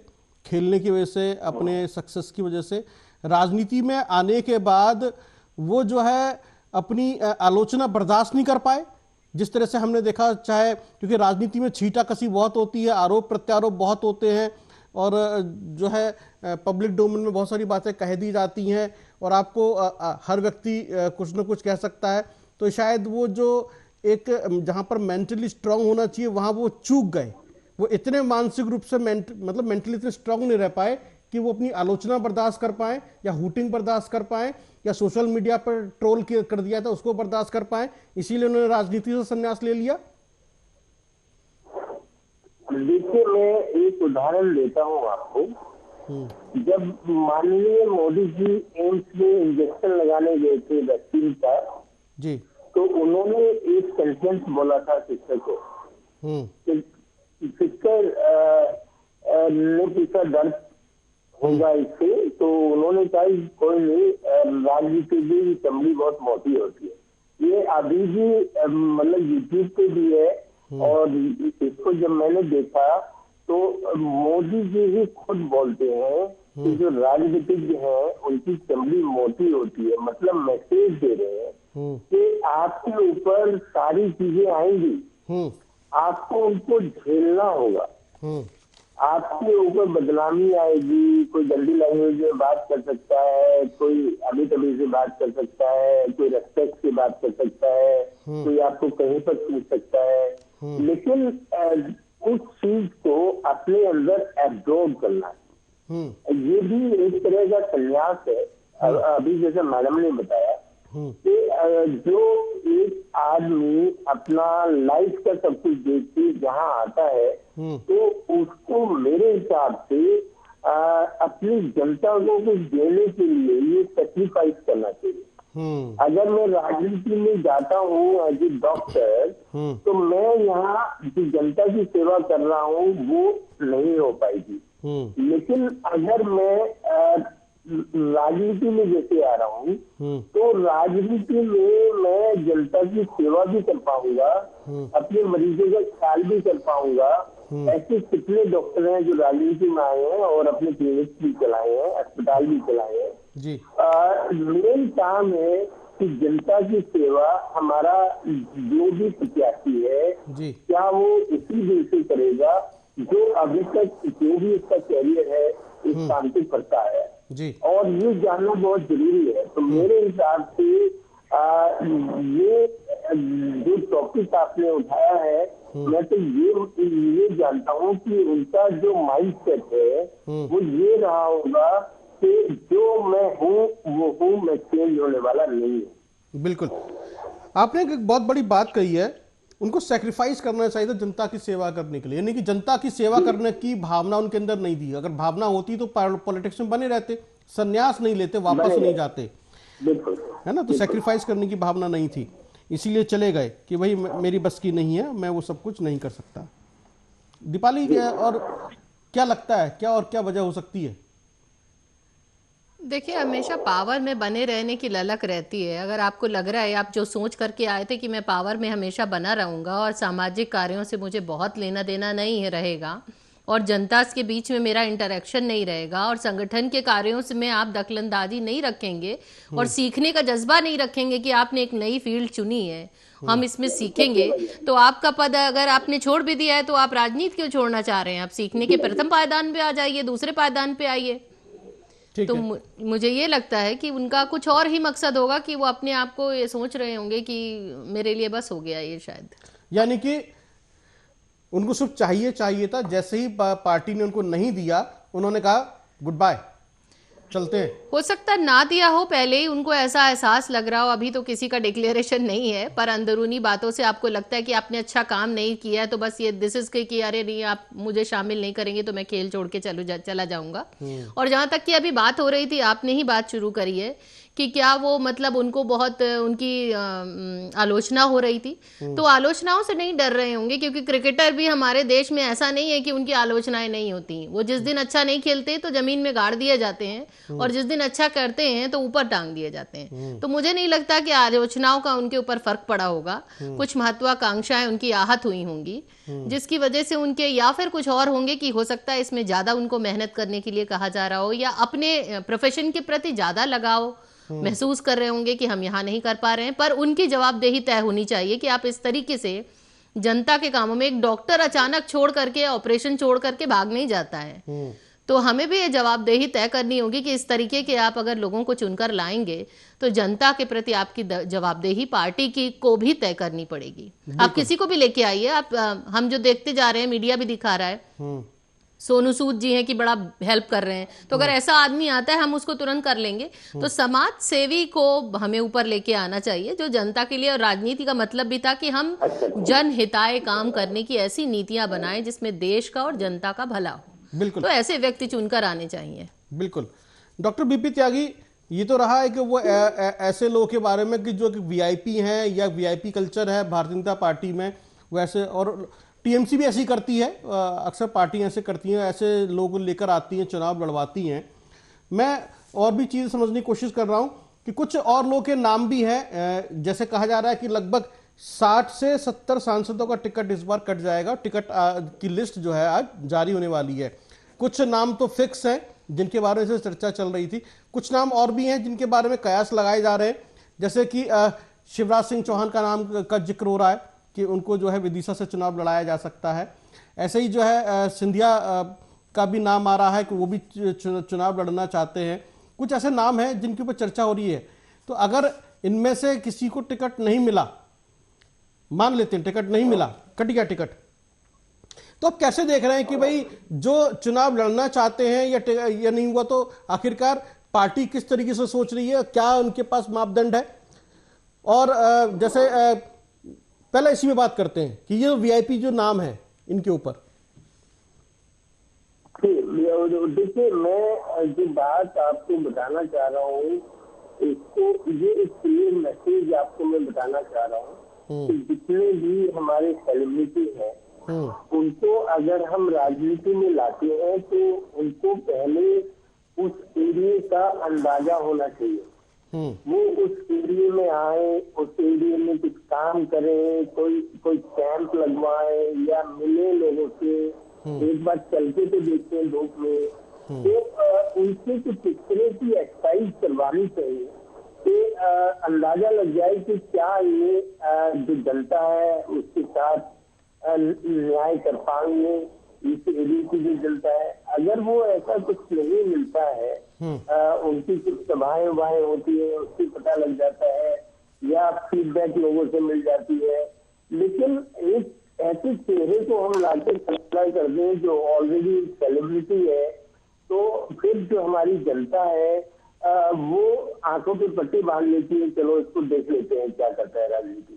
खेलने की वजह से, अपने सक्सेस की वजह से, राजनीति में आने के बाद वो जो है अपनी आलोचना बर्दाश्त नहीं कर पाए? जिस तरह से हमने देखा, चाहे क्योंकि राजनीति में छीटा कसी बहुत होती है, आरोप प्रत्यारोप बहुत होते हैं, और जो है पब्लिक डोमेन में बहुत सारी बातें कह दी जाती हैं और आपको हर व्यक्ति कुछ न कुछ कह सकता है। तो शायद वो जो एक जहां पर मेंटली स्ट्रांग होना चाहिए वहां वो चूक गए, वो इतने मानसिक रूप से मतलब मेंटली इतने स्ट्रांग नहीं रह पाए कि वो अपनी आलोचना बर्दाश्त कर पाए, या हूटिंग बर्दाश्त कर पाए, या सोशल मीडिया पर ट्रोल कर दिया था उसको बर्दाश्त कर पाए, इसीलिए उन्होंने राजनीति से संन्यास ले लिया। देखिए, मैं एक उदाहरण देता हूँ आपको। जब माननीय मोदी जी एम्स में इंजेक्शन लगाने गए थे वैक्सीन का जी, तो उन्होंने एक सेंटेंस बोला था सिस्टर को। सिस्टर ने पूछा दर्द होगा इससे, तो उन्होंने कहा कोई नहीं, राजनीति की चमड़ी बहुत मोटी होती है। ये अभी भी मतलब यूट्यूब पे भी है, और इसको जब मैंने देखा तो मोदी जी ही खुद बोलते हैं कि जो राजनीतिज्ञ हैं उनकी चमड़ी मोटी होती है, मतलब मैसेज दे रहे हैं कि आपके ऊपर सारी चीजें आएंगी, आपको उनको झेलना होगा, आपके ऊपर बदनामी आएगी। कोई गंदी लैंग्वेज में बात कर सकता है, कोई अभी तभी से बात कर सकता है, कोई रेस्पेक्ट से बात कर सकता है, कोई आपको कहीं पर पूछ सकता है, लेकिन उस चीज को अपने अंदर एब्जॉर्ब करना है। ये भी एक तरह का संन्यास है। अभी जैसे मैडम ने बताया कि जो एक आदमी अपना लाइफ का सब कुछ देख के जहाँ आता है, तो उसको मेरे हिसाब से अपनी जनता को कुछ देने के लिए ये सेक्रीफाइस करना चाहिए। अगर मैं राजनीति में जाता हूँ एज ए डॉक्टर, तो मैं यहाँ जो जनता की सेवा कर रहा हूँ वो नहीं हो पाएगी। लेकिन अगर मैं राजनीति में जैसे आ रहा हूँ, तो राजनीति में मैं जनता जनता की सेवा भी कर पाऊंगा, अपने मरीजों का ख्याल भी कर पाऊंगा। ऐसे कितने डॉक्टर हैं जो राजनीति में आए हैं और अपने क्लिनिक भी चलाए हैं, अस्पताल भी चलाए हैं जी। मेन काम है कि जनता की सेवा हमारा जो भी प्रत्याशी है जी। क्या वो इसी दिल से करेगा जो अभी तक जो भी उसका कैरियर है इस काम से करता है जी। और ये जानना बहुत जरूरी है। तो मेरे हिसाब से ये जो टॉपिक आपने उठाया है, मैं तो ये जानता हूँ कि उनका जो माइंड सेट है वो ये रहा होगा कि जो मैं हूँ वो हूँ, मैं चेंज होने वाला नहीं हूँ। बिल्कुल, आपने एक बहुत बड़ी बात कही है, उनको सैक्रिफाइस करना चाहिए था जनता की सेवा करने के लिए, यानी कि जनता की सेवा करने की भावना उनके अंदर नहीं थी। अगर भावना होती तो पॉलिटिक्स में बने रहते, संन्यास नहीं लेते, वापस नहीं जाते, है ना। तो सैक्रिफाइस करने की भावना नहीं थी, इसीलिए चले गए कि भाई मेरी बस की नहीं है, मैं वो सब कुछ नहीं कर सकता। दीपाली, और क्या लगता है, क्या और क्या वजह हो सकती है? देखिए, हमेशा पावर में बने रहने की ललक रहती है। अगर आपको लग रहा है, आप जो सोच करके आए थे कि मैं पावर में हमेशा बना रहूंगा और सामाजिक कार्यों से मुझे बहुत लेना देना नहीं रहेगा और जनता के बीच में मेरा इंटरेक्शन नहीं रहेगा और संगठन के कार्यों से में आप दखलंदाजी नहीं रखेंगे और सीखने का जज्बा नहीं रखेंगे कि आपने एक नई फील्ड चुनी है, हम इसमें सीखेंगे, तो आपका पद अगर आपने छोड़ भी दिया है तो आप राजनीति क्यों छोड़ना चाह रहे हैं? आप सीखने के प्रथम पायदान पे आ जाइए, दूसरे पायदान पे आइए। तो मुझे ये लगता है कि उनका कुछ और ही मकसद होगा कि वो अपने आप को ये सोच रहे होंगे कि मेरे लिए बस हो गया ये शायद। यानी कि उनको सिर्फ चाहिए था, जैसे ही पार्टी ने उनको नहीं दिया उन्होंने कहा गुड बाय, चलते हैं। हो सकता ना दिया हो, पहले ही उनको ऐसा एहसास लग रहा हो, अभी तो किसी का डिक्लेरेशन नहीं है, पर अंदरूनी बातों से आपको लगता है कि आपने अच्छा काम नहीं किया है, तो बस ये दिस इज कि अरे नहीं, आप मुझे शामिल नहीं करेंगे तो मैं खेल छोड़ के चला जाऊंगा। और जहां तक कि अभी बात हो रही थी, आपने ही बात शुरू करी है कि क्या वो मतलब उनको बहुत उनकी आलोचना हो रही थी, तो आलोचनाओं से नहीं डर रहे होंगे, क्योंकि क्रिकेटर भी हमारे देश में ऐसा नहीं है कि उनकी आलोचनाएं नहीं होती। वो जिस दिन अच्छा नहीं खेलते तो जमीन में गाड़ दिए जाते हैं और जिस दिन अच्छा करते हैं तो ऊपर टांग दिए जाते हैं। तो मुझे नहीं लगता कि आलोचनाओं का उनके ऊपर फर्क पड़ा होगा। कुछ महत्वाकांक्षाएं उनकी आहत हुई होंगी, जिसकी वजह से उनके, या फिर कुछ और होंगे कि हो सकता है इसमें ज्यादा उनको मेहनत करने के लिए कहा जा रहा हो, या अपने प्रोफेशन के प्रति ज्यादा लगाव महसूस कर रहे होंगे कि हम यहाँ नहीं कर पा रहे हैं। पर उनकी जवाबदेही तय होनी चाहिए कि आप इस तरीके से जनता के कामों में, एक डॉक्टर अचानक छोड़ करके, ऑपरेशन छोड़ करके भाग नहीं जाता है, तो हमें भी ये जवाबदेही तय करनी होगी कि इस तरीके के आप अगर लोगों को चुनकर लाएंगे तो जनता के प्रति आपकी जवाबदेही पार्टी की को भी तय करनी पड़ेगी। आप किसी को भी लेके आइए, आप हम जो देखते जा रहे हैं, मीडिया भी दिखा रहा है, सोनू सूद जी हैं कि बड़ा हेल्प कर रहे हैं, तो अगर ऐसा आदमी आता है हम उसको तुरंत कर लेंगे। तो समाज सेवी को हमें ऊपर लेके आना चाहिए जो जनता के लिए, और राजनीति का मतलब भी था कि हम जनहिताय काम करने की ऐसी नीतियां बनाएं जिसमें देश का और जनता का भला हो। बिल्कुल, तो ऐसे व्यक्ति चुनकर आने चाहिए। बिल्कुल। डॉक्टर बीपी त्यागी, ये तो रहा है कि वो ऐसे लोगों के बारे में कि जो वीआईपी हैं या वीआईपी कल्चर है भारतीय जनता पार्टी में, वैसे, और टीएमसी भी ऐसी करती है, अक्सर पार्टियां ऐसे करती हैं, ऐसे लोग लेकर आती हैं, चुनाव लड़वाती हैं। मैं और भी चीज़ समझने की कोशिश कर रहा हूं कि कुछ और लोगों के नाम भी हैं। जैसे कहा जा रहा है कि लगभग 60 से 70 सांसदों का टिकट इस बार कट जाएगा। टिकट की लिस्ट जो है आज जारी होने वाली है। कुछ नाम तो फिक्स हैं जिनके बारे में चर्चा चल रही थी, कुछ नाम और भी हैं जिनके बारे में कयास लगाए जा रहे हैं, जैसे कि शिवराज सिंह चौहान का नाम का जिक्र हो रहा है कि उनको जो है विदिशा से चुनाव लड़ाया जा सकता है। ऐसे ही जो है सिंधिया का भी नाम आ रहा है कि वो भी चुनाव लड़ना चाहते हैं। कुछ ऐसे नाम हैं जिनके ऊपर चर्चा हो रही है। तो अगर इनमें से किसी को टिकट नहीं मिला, मान लेते हैं टिकट नहीं मिला, कट गया टिकट, तो आप कैसे देख रहे हैं कि भाई जो चुनाव लड़ना चाहते हैं या नहीं हुआ, तो आखिरकार पार्टी किस तरीके से सोच रही है, क्या उनके पास मापदंड है? और जैसे पहले इसी में बात करते हैं कि ये वीआईपी जो नाम है इनके ऊपर। देखिए, मैं जो बात आपको बताना चाह रहा हूँ, इसको ये एक क्लियर मैसेज आपको मैं बताना चाह रहा हूँ कि जितने भी हमारे सेलिब्रिटी हैं उनको अगर हम राजनीति में लाते हैं तो उनको पहले उस एरिया का अंदाजा होना चाहिए वो उस एरिया में आए, उस एरिया में कुछ काम करें, कोई कैंप लगवाए या मिले लोगों से, एक बार चल के तो देखें धूप में, तो उनसे कुछ इस तरह की एक्सरसाइज करवानी चाहिए कि अंदाजा लग जाए कि क्या ये जो जनता है उसके साथ न्याय कर पाएंगे, इस एरिया की जो जनता है। अगर वो ऐसा कुछ नहीं मिलता है, उनकी कुछ सभाएं वभाएं होती है, उससे पता लग जाता है या फीडबैक लोगों से मिल जाती है, लेकिन एक ऐसे चेहरे को हम लाके खड़ा कर दें जो ऑलरेडी सेलिब्रिटी है, तो फिर जो हमारी जनता है वो आंखों पे पट्टी बांध लेती है, चलो इसको देख लेते हैं क्या करता है राजनीति।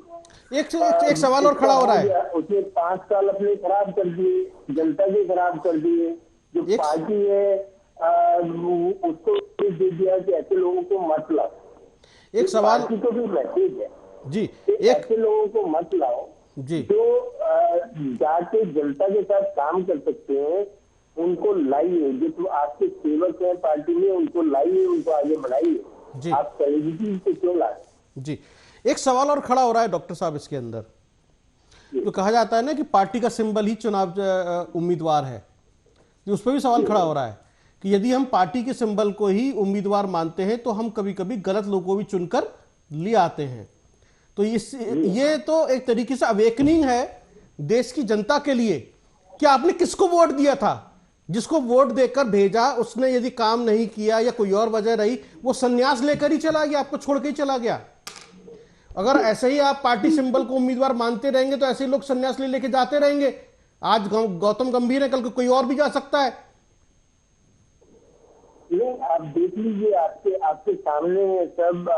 एक सवाल और खड़ा हो रहा है। उसने 5 साल अपने खराब कर दिए, जनता के खराब कर दिए। जो पार्टी है उसको दे दिया कि ऐसे लोगों को मत लाओ। एक सवाल पार्टी को भी मैसेज है जी, ऐसे लोगों को मत लाओ जी, जो जाके जनता के साथ काम कर सकते हैं, उनको लाइए। जो आपके सेवक हैं पार्टी में, उनको लाइए, उनको आगे बढ़ाइए। आप सेलिब्रिटी को क्यों लाए? जी, एक सवाल और खड़ा हो रहा है डॉक्टर साहब इसके अंदर। तो कहा जाता है ना कि पार्टी का सिंबल ही चुनाव उम्मीदवार है, उस पर भी सवाल खड़ा हो रहा है कि यदि हम पार्टी के सिंबल को ही उम्मीदवार मानते हैं तो हम कभी कभी गलत लोगों को भी चुनकर ले आते हैं। तो ये तो एक तरीके से अवेकनिंग है देश की जनता के लिए। क्या आपने किसको वोट दिया था? जिसको वोट देकर भेजा उसने यदि काम नहीं किया या कोई और वजह रही, वो संन्यास लेकर ही चला गया, आपको छोड़ के ही चला गया। अगर ऐसे ही आप पार्टी सिंबल को उम्मीदवार मानते रहेंगे तो ऐसे ही लोग संन्यास ले लेके जाते रहेंगे। आज गौतम गंभीर है, कल को कोई और भी जा सकता है। नहीं, आप देख लीजिए, आपके सामने सब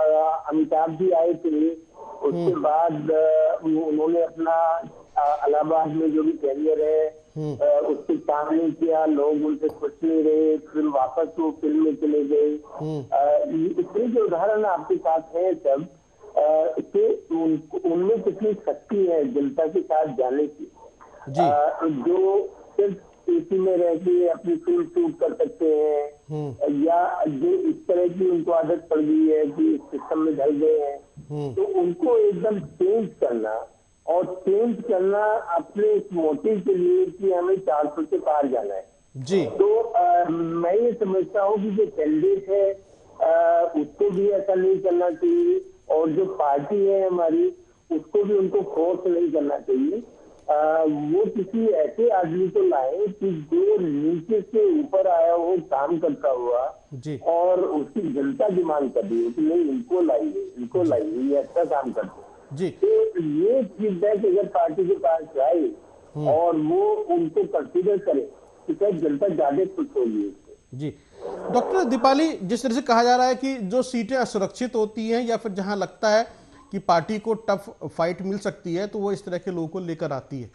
अमिताभ जी आए थे, उसके बाद उन्होंने अपना इलाहाबाद में जो भी कैरियर है उससे काम नहीं किया, लोग उनसे खुश नहीं रहे, फिर वापस वो फिल्म में चले गए। इतने जो उदाहरण आपके साथ है सब, उनमें कितनी शक्ति है जनता के साथ जाने की। जो सिर्फ एसी में रह के अपनी फिल्म शूट कर सकते हैं, या जो इस तरह की उनको आदत पड़ गई है कि सिस्टम में ढल गए हैं, तो उनको एकदम चेंज करना, और चेंज करना अपने इस मोटिव के लिए कि हमें 400 से पार जाना है जी। तो मैं ये समझता हूँ कि जो कैंडिडेट है उसको भी ऐसा नहीं करना चाहिए, और जो पार्टी है हमारी उसको भी उनको फोर्स नहीं करना चाहिए। वो किसी ऐसे आदमी को लाए कि जो नीचे से ऊपर आया हो, काम करता हुआ जी, और उसकी जनता डिमांड कर रही है कि नहीं इनको लाइए, ये अच्छा काम करते जी। तो ये फीडबैक अगर पार्टी के पास जाए और वो उनको कंसीडर करे तो शायद जनता ज्यादा खुश होगी जी। डॉक्टर दीपाली, जिस तरह से कहा जा रहा है कि जो सीटें असुरक्षित होती हैं या फिर जहां लगता है कि पार्टी को टफ फाइट मिल सकती है तो वो इस तरह के लोगों को लेकर आती है,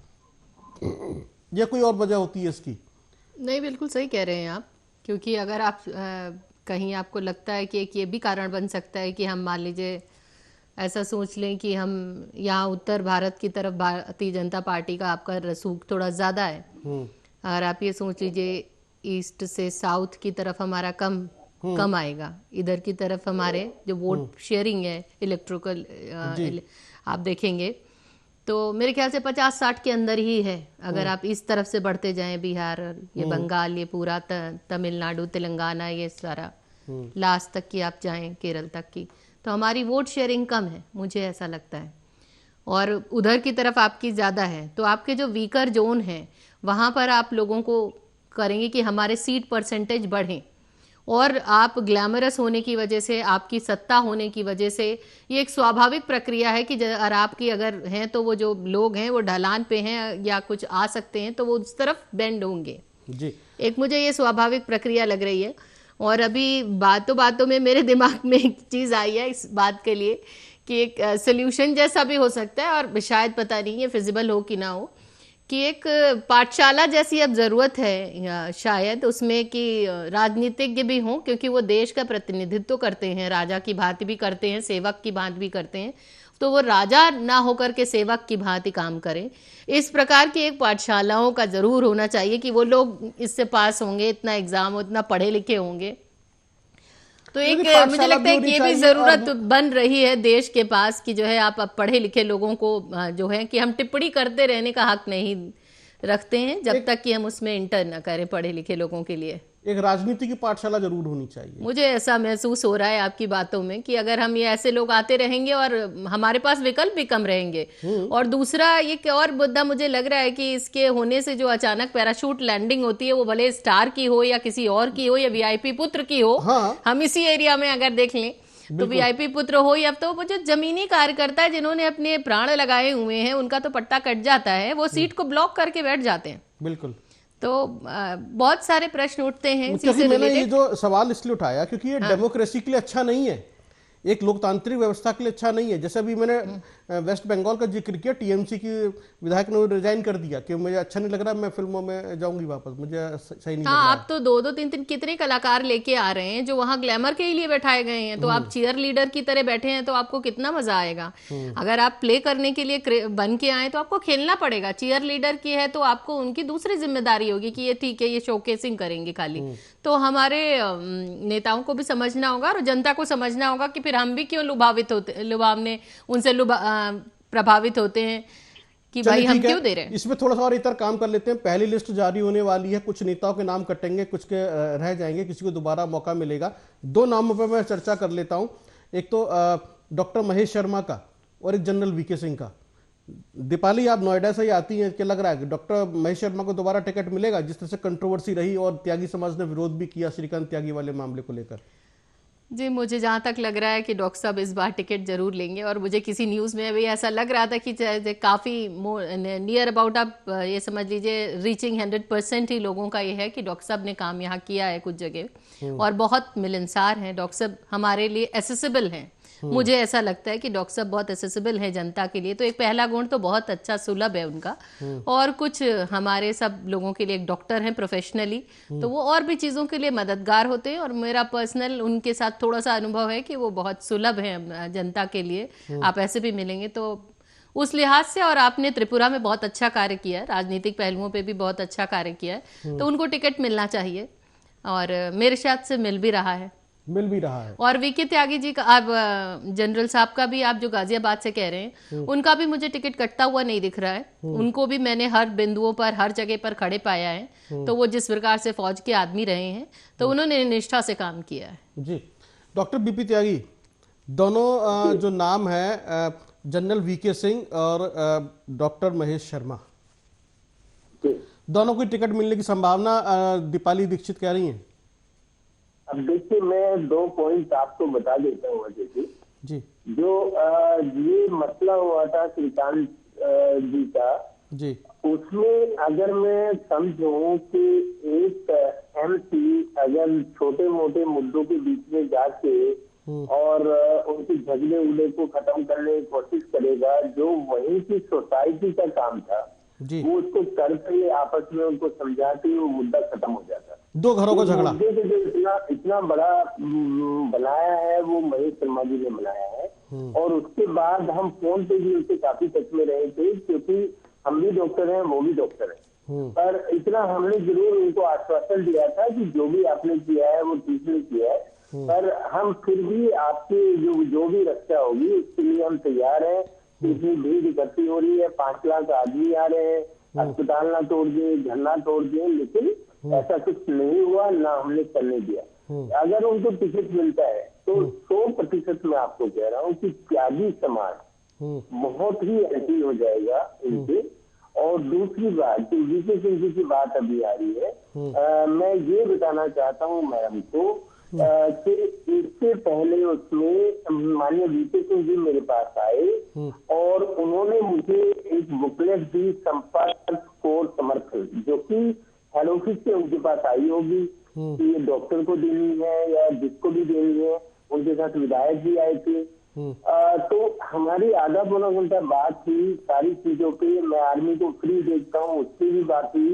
या कोई और वजह होती है इसकी? नहीं, बिल्कुल सही कह रहे हैं आप, क्योंकि अगर आप कहीं आपको लगता है कि एक ये भी कारण बन सकता है कि हम मान लीजिए ऐसा सोच लें कि हम यहाँ उत्तर भारत की तरफ भारतीय जनता पार्टी का आपका रसूख थोड़ा ज़्यादा है, और आप ये सोच लीजिए ईस्ट से साउथ की तरफ हमारा कम आएगा, इधर की तरफ हमारे जो वोट शेयरिंग है इलेक्ट्रिकल आप देखेंगे तो मेरे ख्याल से 50-60 के अंदर ही है। अगर आप इस तरफ से बढ़ते जाएं, बिहार, ये बंगाल, ये पूरा तमिलनाडु, तेलंगाना, ये सारा लास्ट तक की आप जाएं, केरल तक की, तो हमारी वोट शेयरिंग कम है, मुझे ऐसा लगता है। और उधर की तरफ आपकी ज़्यादा है, तो आपके जो वीकर जोन है वहाँ पर आप लोगों को करेंगे कि हमारे सीट परसेंटेज बढ़ें, और आप ग्लैमरस होने की वजह से, आपकी सत्ता होने की वजह से, ये एक स्वाभाविक प्रक्रिया है कि अगर आपकी अगर हैं तो वो जो लोग हैं वो ढलान पे हैं या कुछ आ सकते हैं तो वो उस तरफ बेंड होंगे जी। एक मुझे ये स्वाभाविक प्रक्रिया लग रही है। और अभी बातों में मेरे दिमाग में एक चीज़ आई है इस बात के लिए कि एक सोल्यूशन जैसा भी हो सकता है, और शायद पता नहीं ये फिजिबल हो कि ना हो, कि एक पाठशाला जैसी अब ज़रूरत है शायद उसमें कि राजनीतिज्ञ भी हों, क्योंकि वो देश का प्रतिनिधित्व करते हैं, राजा की भांति भी करते हैं, सेवक की भांति भी करते हैं, तो वो राजा ना होकर के सेवक की भांति काम करें। इस प्रकार की एक पाठशालाओं का ज़रूर होना चाहिए कि वो लोग इससे पास होंगे, इतना एग्ज़ाम, इतना पढ़े लिखे होंगे, तो एक मुझे लगता है कि ये भी जरूरत बन रही है देश के पास कि जो है आप पढ़े लिखे लोगों को जो है कि हम टिप्पणी करते रहने का हक नहीं रखते हैं जब तक कि हम उसमें इंटर न करें पढ़े लिखे लोगों के लिए। एक राजनीति की पाठशाला जरूर होनी चाहिए। मुझे ऐसा महसूस हो रहा है आपकी बातों में कि अगर हम ये ऐसे लोग आते रहेंगे और हमारे पास विकल्प भी कम रहेंगे। और दूसरा एक और मुद्दा मुझे लग रहा है कि इसके होने से जो अचानक पैराशूट लैंडिंग होती है वो भले स्टार की हो या किसी और की हो या वीआईपी पुत्र की हो। हाँ। हम इसी एरिया में अगर देख लें तो वीआईपी पुत्र हो या तो वो जो जमीनी कार्यकर्ता है जिन्होंने अपने प्राण लगाए हुए हैं उनका तो पट्टा कट जाता है, वो सीट को ब्लॉक करके बैठ जाते हैं। बिल्कुल। तो बहुत सारे प्रश्न उठते हैं। क्योंकि मैंने ये जो सवाल इसलिए उठाया क्योंकि ये डेमोक्रेसी के लिए अच्छा नहीं है, एक लोकतांत्रिक व्यवस्था के लिए अच्छा नहीं है। जैसे अभी मैंने वेस्ट बंगाल का जिक्र किया, टीएमसी की विधायक ने रिजाइन कर दिया कि मुझे अच्छा नहीं लग रहा, मैं फिल्मों में जाऊंगी वापस, मुझे सही नहीं लग रहा। आप तो दो दो तीन तीन कितने कलाकार लेके आ रहे हैं जो वहां ग्लैमर के लिए बैठाए गए हैं, तो आप चीयर लीडर की तरह बैठे हैं तो आपको कितना मजा आएगा। अगर आप प्ले करने के लिए बन के आए तो आपको खेलना पड़ेगा। चीयर लीडर की है तो आपको उनकी दूसरी जिम्मेदारी होगी कि ये ठीक है ये शोकेसिंग करेंगे खाली। तो हमारे नेताओं को भी समझना होगा और जनता को समझना होगा कि फिर हम भी क्यों लुभावने उनसे प्रभावित होते हैं कि भाई हम क्यों दे रहे हैं। इसमें थोड़ा सा और इतर काम कर लेते हैं। पहली लिस्ट जारी होने वाली है, कुछ नेताओं के नाम कटेंगे, कुछ के रह जाएंगे, किसी को दोबारा मौका मिलेगा। दो नामों पर मैं चर्चा कर लेता हूं, एक तो डॉक्टर महेश शर्मा का और एक जनरल वीके सिंह का। दीपाली आप नोएडा से ही आती हैं, क्या लग रहा है कि डॉक्टर महेश शर्मा को दोबारा टिकट मिलेगा? जिस तरह से कंट्रोवर्सी रही और त्यागी समाज ने विरोध भी किया श्रीकांत त्यागी वाले मामले को लेकर। जी, मुझे जहाँ तक लग रहा है कि डॉक्टर साहब इस बार टिकट जरूर लेंगे। और मुझे किसी न्यूज़ में अभी ऐसा लग रहा था कि काफ़ी नियर अबाउट आप ये समझ लीजिए रीचिंग 100% ही लोगों का ये है कि डॉक्टर साहब ने काम यहाँ किया है कुछ जगह और बहुत मिलनसार हैं। डॉक्टर साहब हमारे लिए एसेसिबल हैं। मुझे ऐसा लगता है कि डॉक्टर साहब बहुत एसेसिबल है जनता के लिए। तो एक पहला गुण तो बहुत अच्छा सुलभ है उनका। और कुछ हमारे सब लोगों के लिए एक डॉक्टर हैं प्रोफेशनली, तो वो और भी चीज़ों के लिए मददगार होते हैं। और मेरा पर्सनल उनके साथ थोड़ा सा अनुभव है कि वो बहुत सुलभ हैं जनता के लिए। आप ऐसे भी मिलेंगे तो उस लिहाज से। और आपने त्रिपुरा में बहुत अच्छा कार्य किया है, राजनीतिक पहलुओं पे भी बहुत अच्छा कार्य किया है, तो उनको टिकट मिलना चाहिए और मेरे साथ से मिल भी रहा है। और वीके त्यागी जी का, आप जनरल साहब का भी, आप जो गाजियाबाद से कह रहे हैं, उनका भी मुझे टिकट कटता हुआ नहीं दिख रहा है। उनको भी मैंने हर बिंदुओं पर हर जगह पर खड़े पाया है। तो वो जिस प्रकार से फौज के आदमी रहे हैं तो उन्होंने निष्ठा से काम किया है। जी डॉक्टर बीपी त्यागी, दोनों जो नाम है जनरल वीके सिंह और डॉक्टर महेश शर्मा, दोनों को टिकट मिलने की संभावना दीपाली दीक्षित कह रही हैं। अब देखिए, मैं 2 पॉइंट आपको बता देता हूँ अजय जी। जो ये मसला हुआ था श्रीकांत जी का जी, उसमें अगर मैं समझूं कि एक एमपी अगर छोटे मोटे मुद्दों के बीच में जाके और उनके झगड़े उगड़े को खत्म करने की कोशिश करेगा, जो वहीं की सोसाइटी का काम था जी, वो उसको करके आपस में उनको समझा के वो मुद्दा खत्म हो जाता। दो घरों का झगड़ा जो इतना बड़ा बनाया है वो महेश शर्मा जी ने बनाया है। और उसके बाद हम फोन पे भी उनसे काफी टच में रहे थे, क्योंकि हम भी डॉक्टर हैं, वो भी डॉक्टर हैं। पर इतना हमने जरूर उनको आश्वासन दिया था कि जो भी आपने किया है वो ठीक नहीं किया है, पर हम फिर भी आपकी जो भी रक्षा होगी उसके लिए हम तैयार हैं। इतनी भीड़ इकट्ठी हो रही है, 5 लाख आदमी आ रहे हैं, अस्पताल ना तोड़ दिए, झरना तोड़ दिए, लेकिन ऐसा कुछ नहीं हुआ, ना हमने करने दिया। अगर उनको टिकट मिलता है तो 100% मैं आपको कह रहा हूँ कि त्यागी समाज बहुत ही एंटी हो जाएगा इनसे। और दूसरी बात, जो वीके सिंह जी की बात अभी आ रही है, मैं ये बताना चाहता हूँ मैडम को कि इससे पहले उसमें माननीय वीके सिंह जी मेरे पास आए और उन्होंने मुझे एक बुकलेट दी, संपर्क कोर समर्थन, जो कि हेड ऑफिस से उनके पास आई होगी कि ये डॉक्टर को देनी है या जिसको भी देनी है। उनके साथ विधायक भी आए थे। तो हमारी आधा पौना घंटा बात हुई सारी चीजों पे। मैं आर्मी को फ्री देखता हूँ, उसकी भी बात हुई।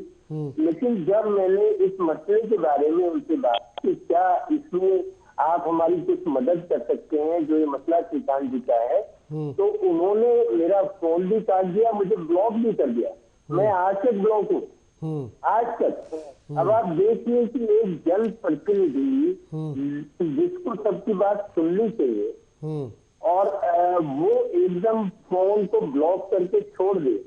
लेकिन जब मैंने इस मसले के बारे में उनसे बात की, क्या इसमें आप हमारी कुछ मदद कर सकते हैं, जो ये मसला श्रीकांत जी का है, तो उन्होंने मेरा फोन भी काट दिया, मुझे ब्लॉक भी कर दिया। मैं आज तक ब्लॉक हूँ, आज तक। अब आप देखिए कि एक जन प्रतिनिधि जिसको सब बात सुननी चाहिए और वो एकदम फोन को ब्लॉक करके छोड़ दे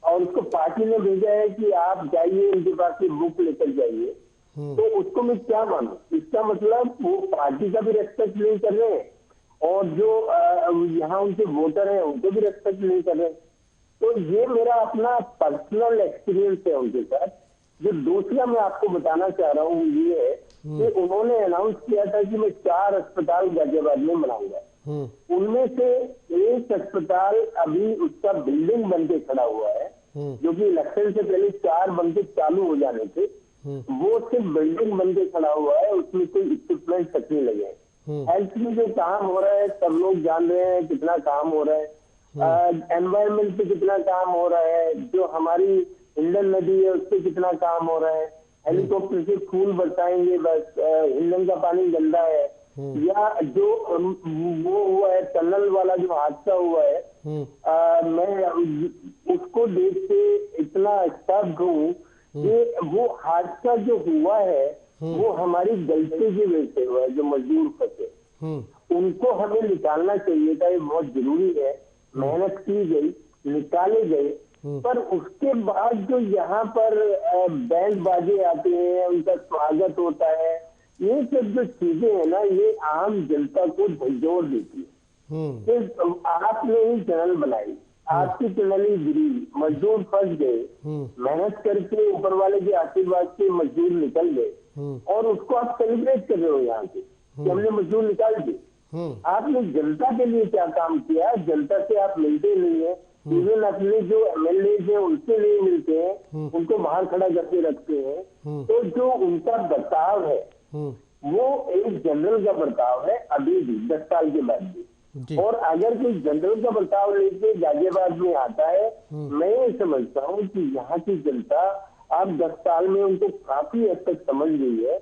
और उसको पार्टी ने भेजा है कि आप जाइए उनके पास से बुक लेकर जाइए, तो उसको मैं क्या मानूं? इसका मतलब वो पार्टी का भी रेस्पेक्ट नहीं कर रहे हैं और जो यहाँ उनके वोटर हैं उनको भी रेस्पेक्ट नहीं कर रहे। तो ये मेरा अपना पर्सनल एक्सपीरियंस है उनके साथ। जो दूसरा मैं आपको बताना चाह रहा हूँ ये है कि उन्होंने अनाउंस किया था कि मैं 4 अस्पताल गाजियाबाद में बनाऊंगा। उनमें से एक अस्पताल अभी उसका बिल्डिंग बन के खड़ा हुआ है, जो कि इलेक्शन से पहले 4 बन के चालू हो जाने थे, वो सिर्फ बिल्डिंग बन के खड़ा हुआ है, उसमें कोई इक्विपमेंट तक नहीं लगे हैं। हेल्थ में जो काम हो रहा है सब लोग जान रहे हैं कितना काम हो रहा है, एनवायरमेंट पे कितना काम हो रहा है, जो हमारी हिंडन नदी है उस पर कितना काम हो रहा है, हेलीकॉप्टर से फूल बरसाएंगे बस, हिंडन का पानी गंदा है, या जो वो हुआ है टनल वाला जो हादसा हुआ है, मैं उसको देख के इतना स्तब्ध हूँ कि वो हादसा जो हुआ है वो हमारी गलती की वजह से हुआ है। जो मजदूर फंसे उनको हमें निकालना चाहिए था, ये बहुत जरूरी है। मेहनत की गई, निकाले गए, पर उसके बाद जो यहाँ पर बैंड बाजे आते हैं, उनका स्वागत होता है, ये सब जो चीजें है ना, ये आम जनता को झंझोर देती है। तो आपने ही चैनल बनाई, आपकी चैनल ही गिरी, मजदूर फंस गए, मेहनत करके ऊपर वाले के आशीर्वाद से मजदूर निकल गए और उसको आप सेलिब्रेट कर रहे हो यहाँ पे कि हमने मजदूर निकाल दिए। आपने जनता के लिए क्या काम किया? जनता से आप मिलते नहीं है, इवन अपने जो एमएलए हैं उनसे नहीं मिलते हैं, उनको बाहर खड़ा करके रखते हैं। तो जो उनका बर्ताव है वो एक जनरल का बर्ताव है अभी भी 10 साल के बाद भी। और अगर कोई जनरल का बर्ताव लेके गाजियाबाद में आता है, मैं ये समझता हूँ कि यहाँ की जनता अब 10 साल में उनको काफी हद तक समझ गई है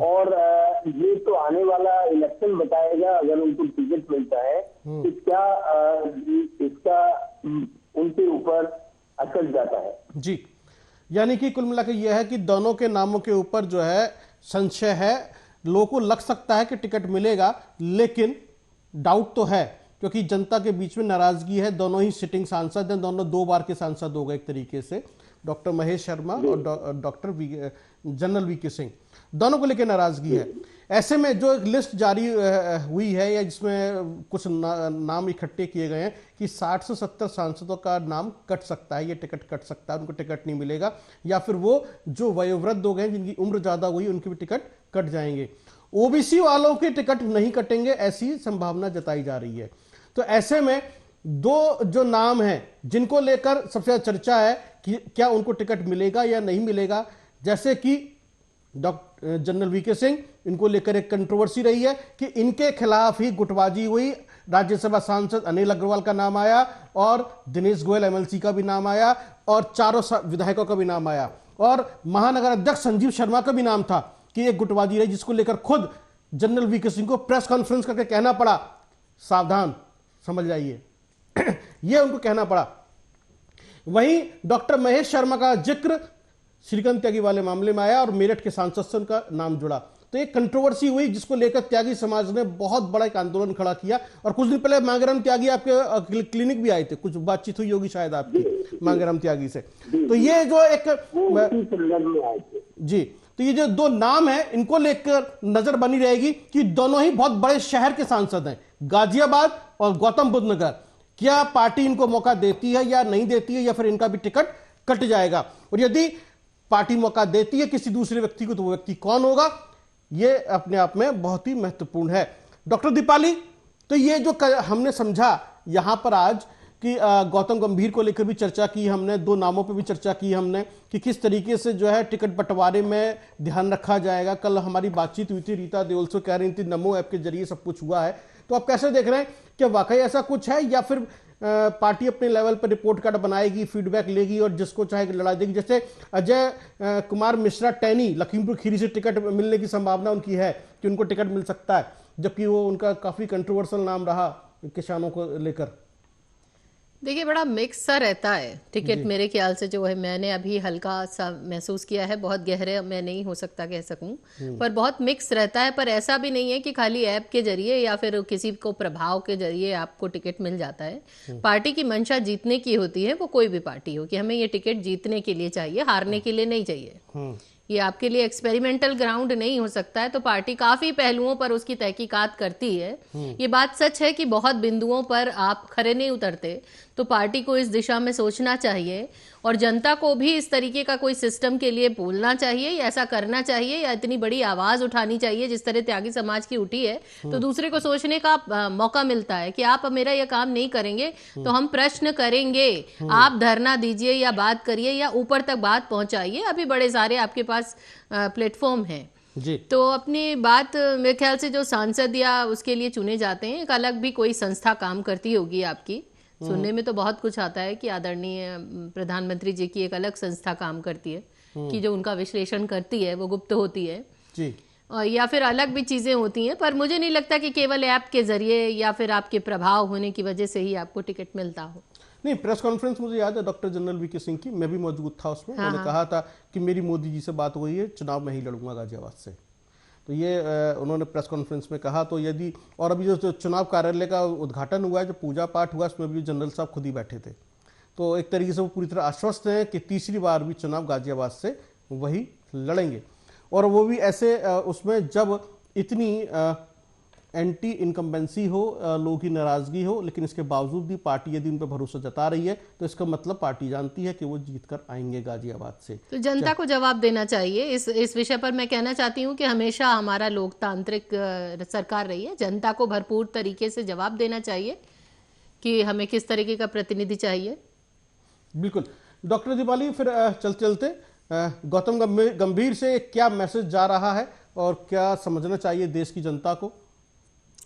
और ये तो आने वाला इलेक्शन बताएगा अगर उनको टिकट मिलता है कि क्या इसका उनके ऊपर असर जाता है। जी, यानी कि कुल मिलाकर यह है कि दोनों के नामों के ऊपर जो है संशय है, लोगों को लग सकता है कि टिकट मिलेगा, लेकिन डाउट तो है क्योंकि जनता के बीच में नाराजगी है। दोनों ही सिटिंग सांसद हैं, दोनों 2 बार के सांसद हो गए एक तरीके से, डॉक्टर महेश शर्मा और डॉक्टर जनरल वीके सिंह, दोनों को लेकर नाराजगी है। ऐसे में जो एक लिस्ट जारी हुई है या जिसमें कुछ नाम इकट्ठे किए गए हैं कि 60 से 70 सांसदों का नाम कट सकता है, ये टिकट कट सकता है, उनको टिकट नहीं मिलेगा, या फिर वो जो वयोवृद्ध हो गए जिनकी उम्र ज्यादा हुई उनके भी टिकट कट जाएंगे। ओबीसी वालों के टिकट नहीं कटेंगे ऐसी संभावना जताई जा रही है। तो ऐसे में 2 जो नाम हैं जिनको लेकर सबसे ज्यादा चर्चा है कि क्या उनको टिकट मिलेगा या नहीं मिलेगा, जैसे कि डॉक्टर जनरल वीके सिंह, इनको लेकर एक कंट्रोवर्सी रही है कि इनके खिलाफ ही गुटबाजी हुई। राज्यसभा सांसद अनिल अग्रवाल का नाम आया और दिनेश गोयल एमएलसी का भी नाम आया और 4 विधायकों का भी नाम आया और महानगर अध्यक्ष संजीव शर्मा का भी नाम था कि एक गुटबाजी रही, जिसको लेकर खुद जनरल वीके सिंह को प्रेस कॉन्फ्रेंस करके कहना पड़ा सावधान, समझ जाइए यह उनको कहना पड़ा। वहीं डॉक्टर महेश शर्मा का जिक्र श्रीकांत त्यागी वाले मामले में आया और मेरठ के सांसद से उनका नाम जुड़ा, तो एक कंट्रोवर्सी हुई जिसको लेकर त्यागी समाज ने बहुत बड़ा एक आंदोलन खड़ा किया। और कुछ दिन पहले मांगेराम त्यागी आपके क्लिनिक भी आए थे, कुछ बातचीत हुई होगी शायद आपकी मांगेराम त्यागी से। तो ये जो एक जी, तो ये जो 2 नाम है इनको लेकर नजर बनी रहेगी कि दोनों ही बहुत बड़े शहर के सांसद हैं, गाजियाबाद और गौतम बुद्ध नगर। क्या पार्टी इनको मौका देती है या नहीं देती है, या फिर इनका भी टिकट कट जाएगा? और यदि पार्टी मौका देती है किसी दूसरे व्यक्ति को, तो वो व्यक्ति कौन होगा, ये अपने आप में बहुत ही महत्वपूर्ण है। डॉक्टर दीपाली, तो ये जो हमने समझा यहां पर आज कि गौतम गंभीर को लेकर भी चर्चा की हमने, 2 नामों पर भी चर्चा की हमने कि किस तरीके से जो है टिकट बंटवारे में ध्यान रखा जाएगा। कल हमारी बातचीत हुई थी, रीता देओल से कह रही थी नमो ऐप के जरिए सब कुछ हुआ है। तो आप कैसे देख रहे हैं, क्या वाकई ऐसा कुछ है या फिर पार्टी अपने लेवल पर रिपोर्ट कार्ड बनाएगी, फीडबैक लेगी और जिसको चाहे लड़ा देगी? जैसे अजय कुमार मिश्रा टैनी लखीमपुर खीरी से टिकट मिलने की संभावना उनकी है कि उनको टिकट मिल सकता है, जबकि वो उनका काफी कंट्रोवर्शियल नाम रहा किसानों को लेकर। देखिए बड़ा मिक्स सा रहता है टिकट, मेरे ख्याल से जो है, मैंने अभी हल्का सा महसूस किया है, बहुत गहरे मैं नहीं हो सकता कह सकूं, पर बहुत मिक्स रहता है। पर ऐसा भी नहीं है कि खाली ऐप के जरिए या फिर किसी को प्रभाव के जरिए आपको टिकट मिल जाता है। पार्टी की मंशा जीतने की होती है, वो कोई भी पार्टी हो, कि हमें ये टिकट जीतने के लिए चाहिए, हारने के लिए नहीं चाहिए। ये आपके लिए एक्सपेरिमेंटल ग्राउंड नहीं हो सकता है। तो पार्टी काफी पहलुओं पर उसकी तहकीकात करती है। ये बात सच है कि बहुत बिंदुओं पर आप खरे नहीं उतरते, तो पार्टी को इस दिशा में सोचना चाहिए और जनता को भी इस तरीके का कोई सिस्टम के लिए बोलना चाहिए, या ऐसा करना चाहिए, या इतनी बड़ी आवाज उठानी चाहिए जिस तरह त्यागी समाज की उठी है। तो दूसरे को सोचने का मौका मिलता है कि आप मेरा यह काम नहीं करेंगे तो हम प्रश्न करेंगे, आप धरना दीजिए या बात करिए या ऊपर तक बात पहुंचाइए। अभी बड़े सारे आपके पास प्लेटफॉर्म है जी। तो अपनी बात, मेरे ख्याल से जो सांसद या उसके लिए चुने जाते हैं, एक अलग भी कोई संस्था काम करती होगी आपकी। सुनने में तो बहुत कुछ आता है कि आदरणीय प्रधानमंत्री जी की एक अलग संस्था काम करती है कि जो उनका विश्लेषण करती है, वो गुप्त होती है जी, और या फिर अलग भी चीजें होती हैं। पर मुझे नहीं लगता कि केवल ऐप के जरिए या फिर आपके प्रभाव होने की वजह से ही आपको टिकट मिलता हो। नहीं, प्रेस कॉन्फ्रेंस मुझे याद है डॉक्टर जनरल वीके सिंह की, मैं भी मौजूद था उसमें। उन्होंने कहा था कि मेरी मोदी जी से बात हुई है, चुनाव में ही लड़ूंगा गाजियाबाद से। तो ये उन्होंने प्रेस कॉन्फ्रेंस में कहा। तो यदि, और अभी जो चुनाव कार्यालय का उद्घाटन हुआ है, जो पूजा पाठ हुआ, उसमें भी जनरल साहब खुद ही बैठे थे। तो एक तरीके से वो पूरी तरह आश्वस्त हैं कि तीसरी बार भी चुनाव गाजियाबाद से वही लड़ेंगे, और वो भी ऐसे उसमें जब इतनी एंटी इनकम्बेंसी हो, लोगों की नाराजगी हो, लेकिन इसके बावजूद भी पार्टी यदि उन पर भरोसा जता रही है तो इसका मतलब पार्टी जानती है कि वो जीत कर आएंगे गाजियाबाद से। तो जनता को जवाब देना चाहिए। इस विषय पर मैं कहना चाहती हूँ कि हमेशा हमारा लोकतांत्रिक सरकार रही है। जनता को भरपूर तरीके से जवाब देना चाहिए कि हमें किस तरीके का प्रतिनिधि चाहिए। बिल्कुल। डॉक्टर दीपाली, फिर चलते चलते गौतम गंभीर से क्या मैसेज जा रहा है और क्या समझना चाहिए देश की जनता को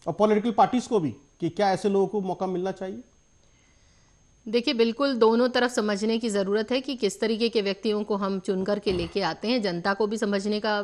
और पॉलिटिकल पार्टीज को भी, कि क्या ऐसे लोगों को मौका मिलना चाहिए? देखिए, बिल्कुल दोनों तरफ समझने की जरूरत है कि किस तरीके के व्यक्तियों को हम चुन करके लेके आते हैं। जनता को भी समझने का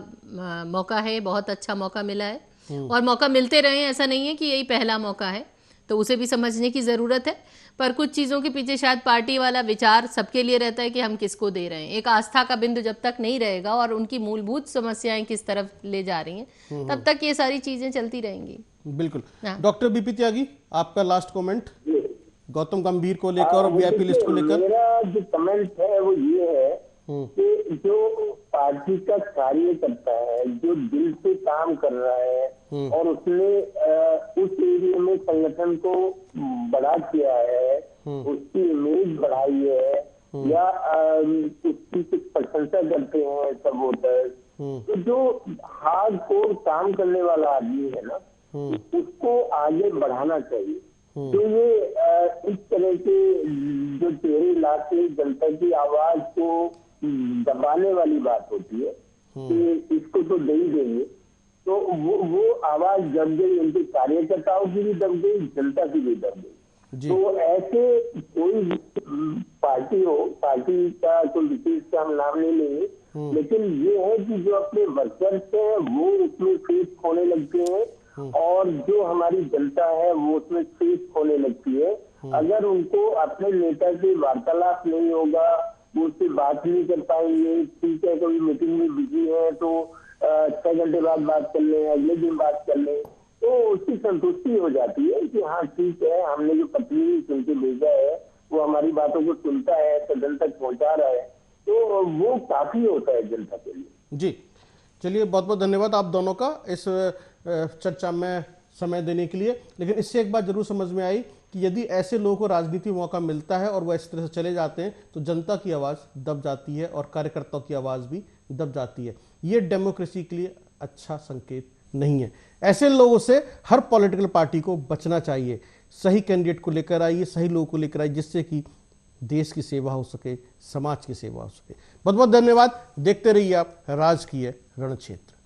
मौका है, बहुत अच्छा मौका मिला है और मौका मिलते रहे, ऐसा नहीं है कि यही पहला मौका है, तो उसे भी समझने की जरूरत है। पर कुछ चीजों के पीछे शायद पार्टी वाला विचार सबके लिए रहता है कि हम किसको दे रहे हैं। एक आस्था का बिंदु जब तक नहीं रहेगा और उनकी मूलभूत समस्याएं किस तरफ ले जा रही हैं, तब तक ये सारी चीजें चलती रहेंगी। बिल्कुल। डॉक्टर बीपी त्यागी, आपका लास्ट कमेंट गौतम गंभीर को लेकर और वीआईपी लिस्ट को लेकर। मेरा जो कमेंट है वो ये है कि जो पार्टी का कार्य करता है, जो दिल से काम कर रहा है और उसने उस एरिया में संगठन को बड़ा किया है, उसकी इमेज बढ़ाई है, या उसकी कुछ प्रशंसा करते हैं सब वोटर, तो जो हार्डकोर काम करने वाला आदमी है ना, उसको आगे बढ़ाना चाहिए। तो ये इस तरह के जो चेहरे लाके जनता की आवाज को दबाने वाली बात होती है कि इसको तो दे ही देंगे, तो वो आवाज दब गई, उनके कार्यकर्ताओं की भी दब गई, जनता की भी दब गई। तो ऐसे कोई पार्टी हो, पार्टी का कोई विशेष का हम नाम नहीं लेंगे, लेकिन ये है कि जो अपने वर्कर्स है वो उसमें फेथ खोने लगते हैं और जो हमारी जनता है वो उसमें फेथ खोने लगती है। अगर उनको अपने नेता से वार्तालाप नहीं होगा, वो उससे बात नहीं कर पाएंगे, ठीक है कभी मीटिंग में बिजी है तो 6 घंटे बाद बात कर लें, अगले दिन बात कर लें, तो उसकी संतुष्टि हो जाती है कि हाँ ठीक है, हमने जो प्रतिनिधि चुन के भेजा है वो हमारी बातों को सुनता है, सदन तक पहुंचा रहा है, तो वो काफी होता है जनता के लिए। जी, चलिए, बहुत बहुत धन्यवाद आप दोनों का इस चर्चा में समय देने के लिए। लेकिन इससे एक बात जरूर समझ में आई कि यदि ऐसे लोगों को राजनीति में मौका मिलता है और वह इस तरह से चले जाते हैं तो जनता की आवाज़ दब जाती है और कार्यकर्ताओं की आवाज़ भी दब जाती है। ये डेमोक्रेसी के लिए अच्छा संकेत नहीं है। ऐसे लोगों से हर पॉलिटिकल पार्टी को बचना चाहिए। सही कैंडिडेट को लेकर आइए, सही लोगों को लेकर आइए, जिससे कि देश की सेवा हो सके, समाज की सेवा हो सके। बहुत बहुत धन्यवाद। देखते रहिए आप राजकीय रणक्षेत्र।